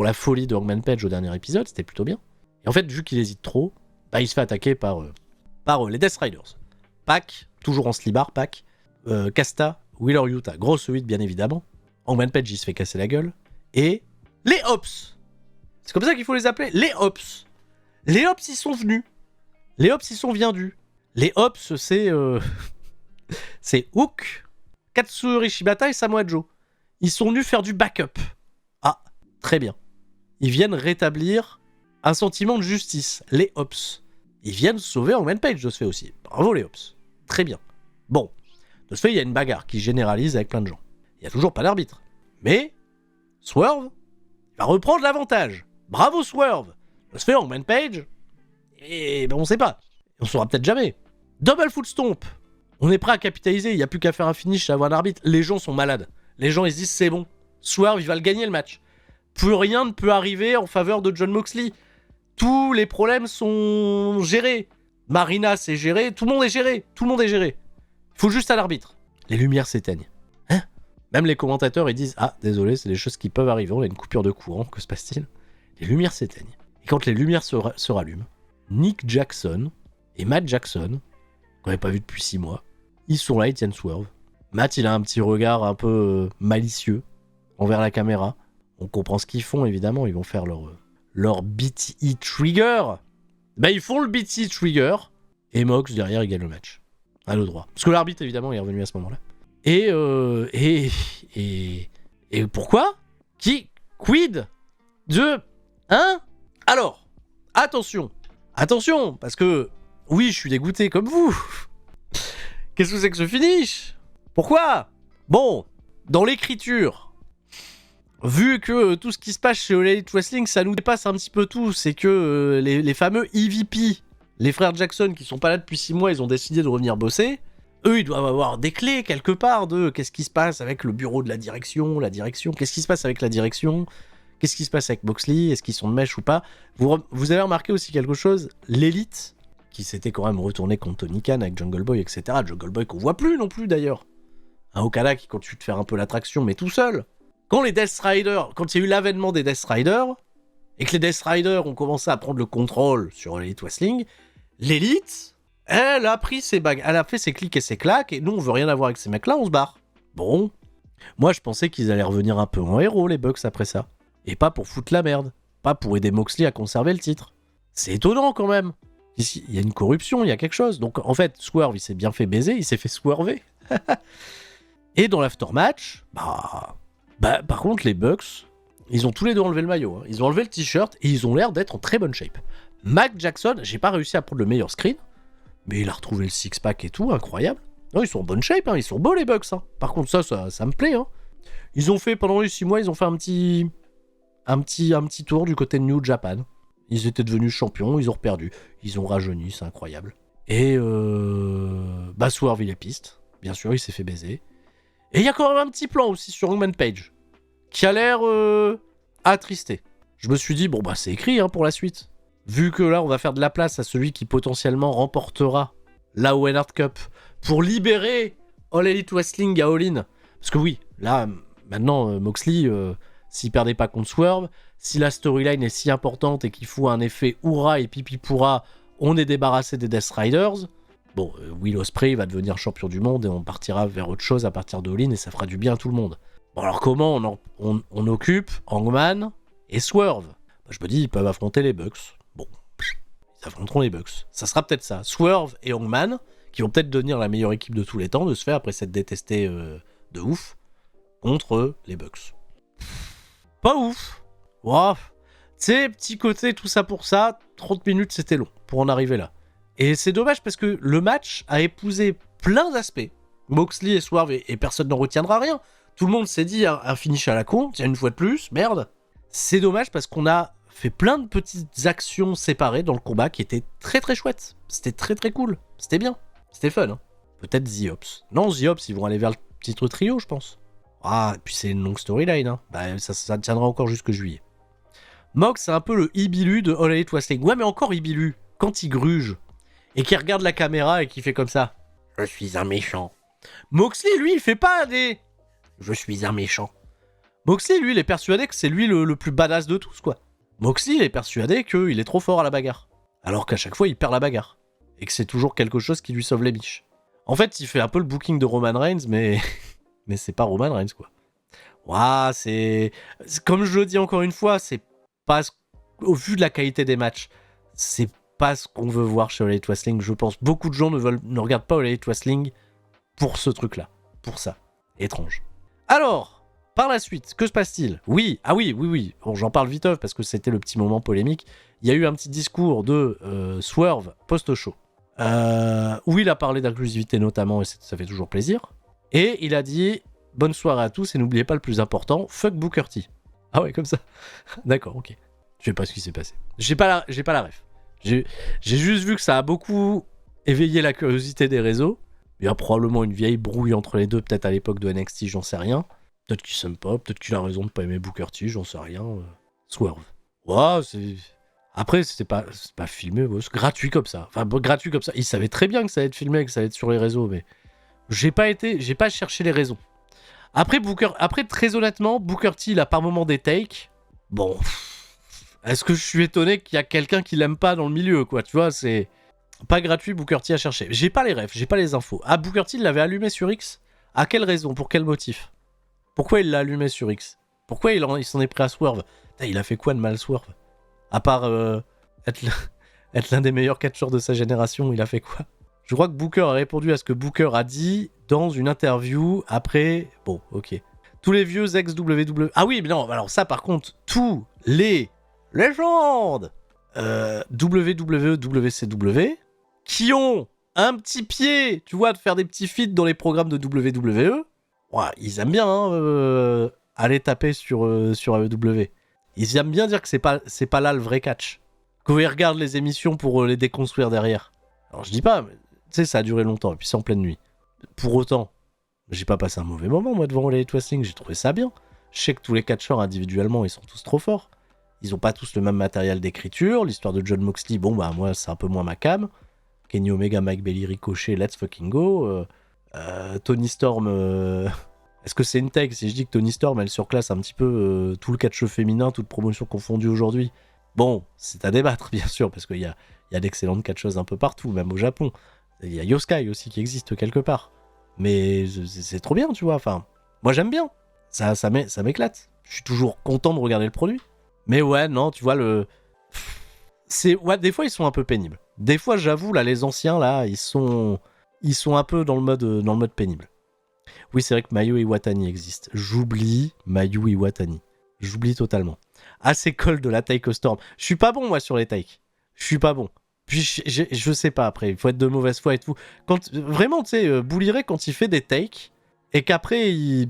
la folie de Hangman Page au dernier épisode, c'était plutôt bien. Et en fait, vu qu'il hésite trop, bah, il se fait attaquer par les Death Riders. Pac, toujours en slibar, Pac. Kasta, Wheeler Yuta, grosse 8 bien évidemment. Hangman Page, il se fait casser la gueule. Et les Hops. C'est comme ça qu'il faut les appeler, les Hops. Les Hops, ils sont venus. Les Hops, ils sont viendus. Les Hops, c'est... c'est Hook, Katsuyori Shibata et Samoa Joe. Ils sont venus faire du backup. Ah, très bien. Ils viennent rétablir un sentiment de justice. Les Hops. Ils viennent sauver Hangman Page de ce fait aussi. Bravo les Hops. Très bien. Bon. De ce fait, il y a une bagarre qui généralise avec plein de gens. Il n'y a toujours pas d'arbitre. Mais Swerve va reprendre l'avantage. Bravo Swerve. De ce fait, Hangman Page... Et ben on sait pas. On saura peut-être jamais. Double foot stomp. On est prêt à capitaliser. Il n'y a plus qu'à faire un finish à avoir un arbitre. Les gens sont malades. Les gens, ils se disent, c'est bon. Swerve, il va le gagner, le match. Plus rien ne peut arriver en faveur de Jon Moxley. Tous les problèmes sont gérés. Marina, c'est géré. Tout le monde est géré. Tout le monde est géré. Il faut juste à l'arbitre. Les lumières s'éteignent. Hein ? Même les commentateurs, ils disent, ah, désolé, c'est des choses qui peuvent arriver. On a une coupure de courant. Que se passe-t-il ? Les lumières s'éteignent. Et quand les lumières se rallument, Nick Jackson et Matt Jackson, qu'on n'avait pas vu depuis 6 mois, ils sont là, ils tiennent Swerve. Matt, il a un petit regard un peu malicieux envers la caméra. On comprend ce qu'ils font, évidemment. Ils vont faire leur BTE Trigger. Ben, ils font le BTE Trigger. Et Mox, derrière, il gagne le match. À le droit. Parce que l'arbitre, évidemment, est revenu à ce moment-là. Et pourquoi ? Quid de... Hein ? Alors, attention, parce que... Oui, je suis dégoûté comme vous. Qu'est-ce que c'est que ce finish ? Pourquoi ? Bon, dans l'écriture, vu que tout ce qui se passe chez All Elite Wrestling, ça nous dépasse un petit peu tout, c'est que les fameux EVP, les frères Jackson qui sont pas là depuis 6 mois, ils ont décidé de revenir bosser. Eux, ils doivent avoir des clés quelque part de qu'est-ce qui se passe avec le bureau de la direction, qu'est-ce qui se passe avec la direction, qu'est-ce qui se passe avec Moxley, est-ce qu'ils sont de mèche ou pas. Vous avez remarqué aussi quelque chose, l'élite, qui s'était quand même retourné contre Tony Khan avec Jungle Boy, etc. Jungle Boy qu'on voit plus non plus d'ailleurs. Un Okada qui continue de faire un peu l'attraction, mais tout seul. Quand les Death Riders, quand il y a eu l'avènement des Death Riders, et que les Death Riders ont commencé à prendre le contrôle sur l'Elite Wrestling, l'élite, elle a pris ses bagues, elle a fait ses clics et ses claques, et nous on veut rien avoir avec ces mecs-là, on se barre. Bon, moi je pensais qu'ils allaient revenir un peu en héros, les Bucks, après ça. Et pas pour foutre la merde. Pas pour aider Moxley à conserver le titre. C'est étonnant quand même. Ici, il y a une corruption, il y a quelque chose. Donc en fait, Swerve, il s'est bien fait baiser, il s'est fait swerver. Et dans l'aftermatch, par contre, les Bucks, ils ont tous les deux enlevé le maillot. Hein. Ils ont enlevé le t-shirt et ils ont l'air d'être en très bonne shape. Mac Jackson, j'ai pas réussi à prendre le meilleur screen, mais il a retrouvé le six-pack et tout, incroyable. Non, ils sont en bonne shape, hein. Ils sont beaux les Bucks. Hein. Par contre, ça me plaît. Hein. Ils ont fait, pendant les 6 mois, ils ont fait un petit tour du côté de New Japan. Ils étaient devenus champions, ils ont perdu. Ils ont rajeuni, c'est incroyable. Et Swerve, il est piste. Bien sûr, il s'est fait baiser. Et il y a quand même un petit plan aussi sur Hangman Page, qui a l'air attristé. Je me suis dit, c'est écrit hein, pour la suite. Vu que là, on va faire de la place à celui qui potentiellement remportera la Owen Hart Cup pour libérer All Elite Wrestling à All In. Parce que oui, là, maintenant, Moxley, s'il perdait pas contre Swerve, si la storyline est si importante et qu'il faut un effet hurrah et pipi pourra, on est débarrassé des Death Riders. Will Ospreay va devenir champion du monde et on partira vers autre chose à partir de All In et ça fera du bien à tout le monde. Bon, alors comment on occupe Hangman et Swerve? Je me dis, ils peuvent affronter les Bucks. Bon, ils affronteront les Bucks. Ça sera peut-être ça. Swerve et Hangman, qui vont peut-être devenir la meilleure équipe de tous les temps, de se faire après s'être détestés de ouf, contre les Bucks. Pas ouf. Wow. Tu sais, petit côté, tout ça pour ça, 30 minutes c'était long pour en arriver là. Et c'est dommage parce que le match a épousé plein d'aspects. Moxley et Swerve et personne n'en retiendra rien. Tout le monde s'est dit un finish à la con, tiens une fois de plus, merde. C'est dommage parce qu'on a fait plein de petites actions séparées dans le combat qui étaient très très chouettes. C'était très très cool, c'était bien, c'était fun. Hein. Peut-être The Ops. Non, The Ops, ils vont aller vers le titre trio, je pense. Ah, et puis c'est une longue storyline, hein. Ça tiendra encore jusque juillet. Mox, c'est un peu le Ibilu de All Elite Wrestling. Ouais, mais encore Ibilu, quand il gruge, et qu'il regarde la caméra et qu'il fait comme ça. Je suis un méchant. Moxley, lui, il fait pas des... Je suis un méchant. Moxley, lui, il est persuadé que c'est lui le plus badass de tous, quoi. Moxley, il est persuadé qu'il est trop fort à la bagarre. Alors qu'à chaque fois, il perd la bagarre. Et que c'est toujours quelque chose qui lui sauve les miches. En fait, il fait un peu le booking de Roman Reigns, mais... mais c'est pas Roman Reigns, quoi. Ouah, c'est... Comme je le dis encore une fois, c'est pas... Au vu de la qualité des matchs, c'est pas ce qu'on veut voir chez All Elite Wrestling, je pense. Beaucoup de gens ne regardent pas All Elite Wrestling pour ce truc-là. Pour ça. Étrange. Alors, par la suite, que se passe-t-il ? Oui. Bon, j'en parle vite parce que c'était le petit moment polémique. Il y a eu un petit discours de Swerve post-show. Où il a parlé d'inclusivité notamment, et ça fait toujours plaisir. Et il a dit « Bonne soirée à tous et n'oubliez pas le plus important, fuck Booker T. » Ah ouais, comme ça. D'accord, ok. Je sais pas ce qui s'est passé. J'ai pas la ref. J'ai juste vu que ça a beaucoup éveillé la curiosité des réseaux. Il y a probablement une vieille brouille entre les deux, peut-être à l'époque de NXT, j'en sais rien. Peut-être qu'il s'aime pas, peut-être qu'il a raison de pas aimer Booker T, j'en sais rien. Swerve. Ouais, c'est... Après, c'est pas filmé, c'est gratuit comme ça. Enfin, gratuit comme ça. Il savait très bien que ça allait être filmé, que ça allait être sur les réseaux, mais... J'ai pas cherché les raisons. Après, très honnêtement, Booker T, il a par moment des takes. Bon... Est-ce que je suis étonné qu'il y a quelqu'un qui l'aime pas dans le milieu, quoi, tu vois, c'est... Pas gratuit, Booker T à chercher. J'ai pas les refs, j'ai pas les infos. Ah, Booker T, il l'avait allumé sur X ? À quelle raison ? Pour quel motif ? Pourquoi il l'a allumé sur X ? Pourquoi il s'en est pris à Swerve ? Putain, il a fait quoi de mal, Swerve ? À part être l'un des meilleurs catcheurs de sa génération, il a fait quoi ? Je crois que Booker a répondu à ce que Booker a dit dans une interview après... Bon, ok. Tous les vieux ex-WWE... Ah oui, mais non, alors ça, par contre, tous les légendes WWE, WCW... qui ont un petit pied, tu vois, de faire des petits feats dans les programmes de WWE. Ouais, ils aiment bien, hein, allez taper sur AEW. Ils aiment bien dire que c'est pas là le vrai catch. Que ils regardent les émissions pour les déconstruire derrière. Alors je dis pas, tu sais, ça a duré longtemps, et puis c'est en pleine nuit. Pour autant, j'ai pas passé un mauvais moment, moi, devant Elite Wrestling, j'ai trouvé ça bien. Je sais que tous les catcheurs, individuellement, ils sont tous trop forts. Ils ont pas tous le même matériel d'écriture. L'histoire de John Moxley, bon, bah, moi, c'est un peu moins ma cam. Kenny Omega, Mike Bailey, Ricochet, let's fucking go. Tony Storm... Est-ce que c'est une take si je dis que Tony Storm, elle surclasse un petit peu tout le catch féminin, toute promotion confondue aujourd'hui? Bon, c'est à débattre, bien sûr, parce qu'il y a d'excellentes catcheuses un peu partout, même au Japon. Il y a Yoskai aussi qui existe quelque part. Mais c'est trop bien, tu vois. Enfin, moi, j'aime bien. Ça m'éclate. Je suis toujours content de regarder le produit. Mais ouais, non, tu vois, ouais, des fois, ils sont un peu pénibles. Des fois, j'avoue, là, les anciens, là, ils sont un peu dans le mode pénible. Oui, c'est vrai que Mayu Iwatani existe. J'oublie Mayu Iwatani. J'oublie totalement. Ah, c'est Cole de la Take Storm. Je suis pas bon, moi, sur les takes. Je suis pas bon. Puis, je sais pas, après. Il faut être de mauvaise foi et tout. Vraiment, tu sais, Bouliré, quand il fait des takes, et qu'après, il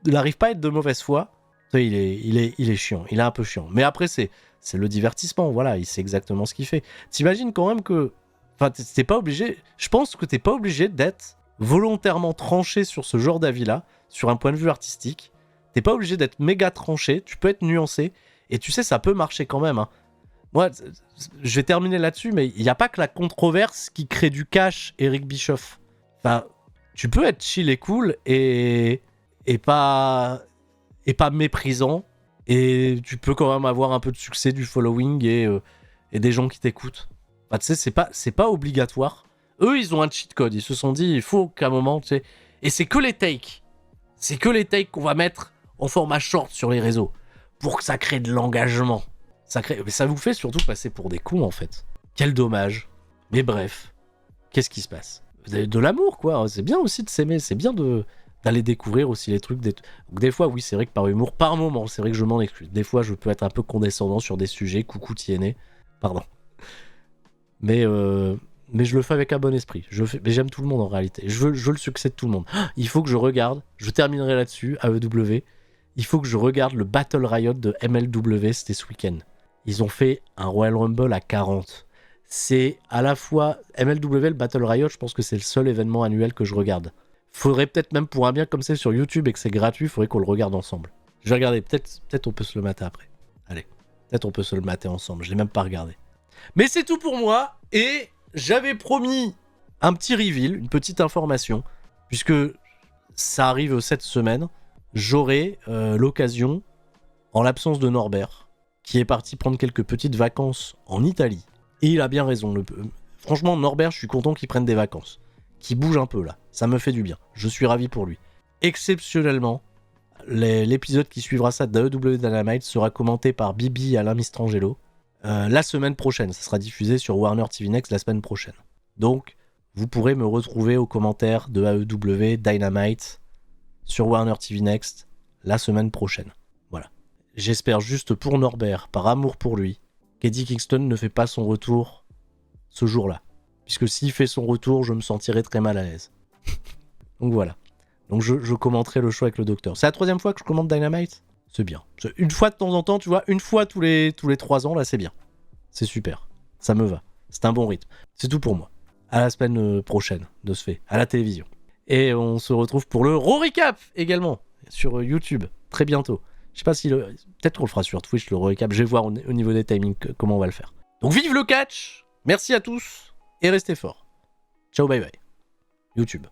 n'arrive pas à être de mauvaise foi, tu sais, il est chiant. Il est un peu chiant. Mais après, c'est le divertissement. Voilà, il sait exactement ce qu'il fait. T'imagines quand même que... Enfin, t'es pas obligé... Je pense que t'es pas obligé d'être volontairement tranché sur ce genre d'avis-là, sur un point de vue artistique. T'es pas obligé d'être méga tranché, tu peux être nuancé, et tu sais, ça peut marcher quand même. Hein. Moi, je vais terminer là-dessus, mais il n'y a pas que la controverse qui crée du cash, Eric Bischoff. Enfin, tu peux être chill et cool, et pas méprisant, et tu peux quand même avoir un peu de succès, du following, et des gens qui t'écoutent. Enfin, tu sais, c'est pas obligatoire. Eux, ils ont un cheat code. Ils se sont dit, il faut qu'à un moment, tu sais... Et c'est que les takes. C'est que les takes qu'on va mettre en format short sur les réseaux. Pour que ça crée de l'engagement. Mais ça vous fait surtout passer pour des cons, en fait. Quel dommage. Mais bref. Qu'est-ce qui se passe? Vous avez de l'amour, quoi. C'est bien aussi de s'aimer. C'est bien d'aller découvrir aussi les trucs. Donc, des fois, oui, c'est vrai que par humour, par moment, c'est vrai que je m'en excuse. Des fois, je peux être un peu condescendant sur des sujets. Coucou, Tiennet. Pardon. Mais je le fais avec un bon esprit. Mais j'aime tout le monde en réalité. Je veux le succès de tout le monde. Il faut que je regarde, je terminerai là-dessus, AEW. Il faut que je regarde le Battle Riot de MLW, c'était ce week-end. Ils ont fait un Royal Rumble à 40. C'est à la fois MLW, le Battle Riot, je pense que c'est le seul événement annuel que je regarde. Faudrait peut-être même pour un bien comme c'est sur YouTube et que c'est gratuit, faudrait qu'on le regarde ensemble. Je vais regarder, peut-être on peut se le mater après. Allez, peut-être on peut se le mater ensemble, je l'ai même pas regardé. Mais c'est tout pour moi, et j'avais promis un petit reveal, une petite information, puisque ça arrive cette semaine, j'aurai l'occasion, en l'absence de Norbert, qui est parti prendre quelques petites vacances en Italie. Et il a bien raison. Franchement, Norbert, je suis content qu'il prenne des vacances. Qu'il bouge un peu là. Ça me fait du bien. Je suis ravi pour lui. Exceptionnellement, l'épisode qui suivra ça d'AEW Dynamite sera commenté par Bibi et Alain Mistrangelo. La semaine prochaine. Ça sera diffusé sur Warner TV Next la semaine prochaine. Donc, vous pourrez me retrouver aux commentaires de AEW Dynamite sur Warner TV Next la semaine prochaine. Voilà. J'espère juste pour Norbert, par amour pour lui, qu'Eddie Kingston ne fait pas son retour ce jour-là. Puisque s'il fait son retour, je me sentirai très mal à l'aise. Donc voilà. Donc je commenterai le show avec le docteur. C'est la 3e fois que je commente Dynamite. C'est bien. Une fois de temps en temps, tu vois, une fois tous les 3 ans, là, c'est bien. C'est super. Ça me va. C'est un bon rythme. C'est tout pour moi. À la semaine prochaine, de ce fait, à la télévision. Et on se retrouve pour le Raw Recap également, sur YouTube, très bientôt. Je sais pas si peut-être qu'on le fera sur Twitch, le Raw Recap. Je vais voir au niveau des timings comment on va le faire. Donc vive le catch. Merci à tous et restez forts. Ciao, bye bye. YouTube.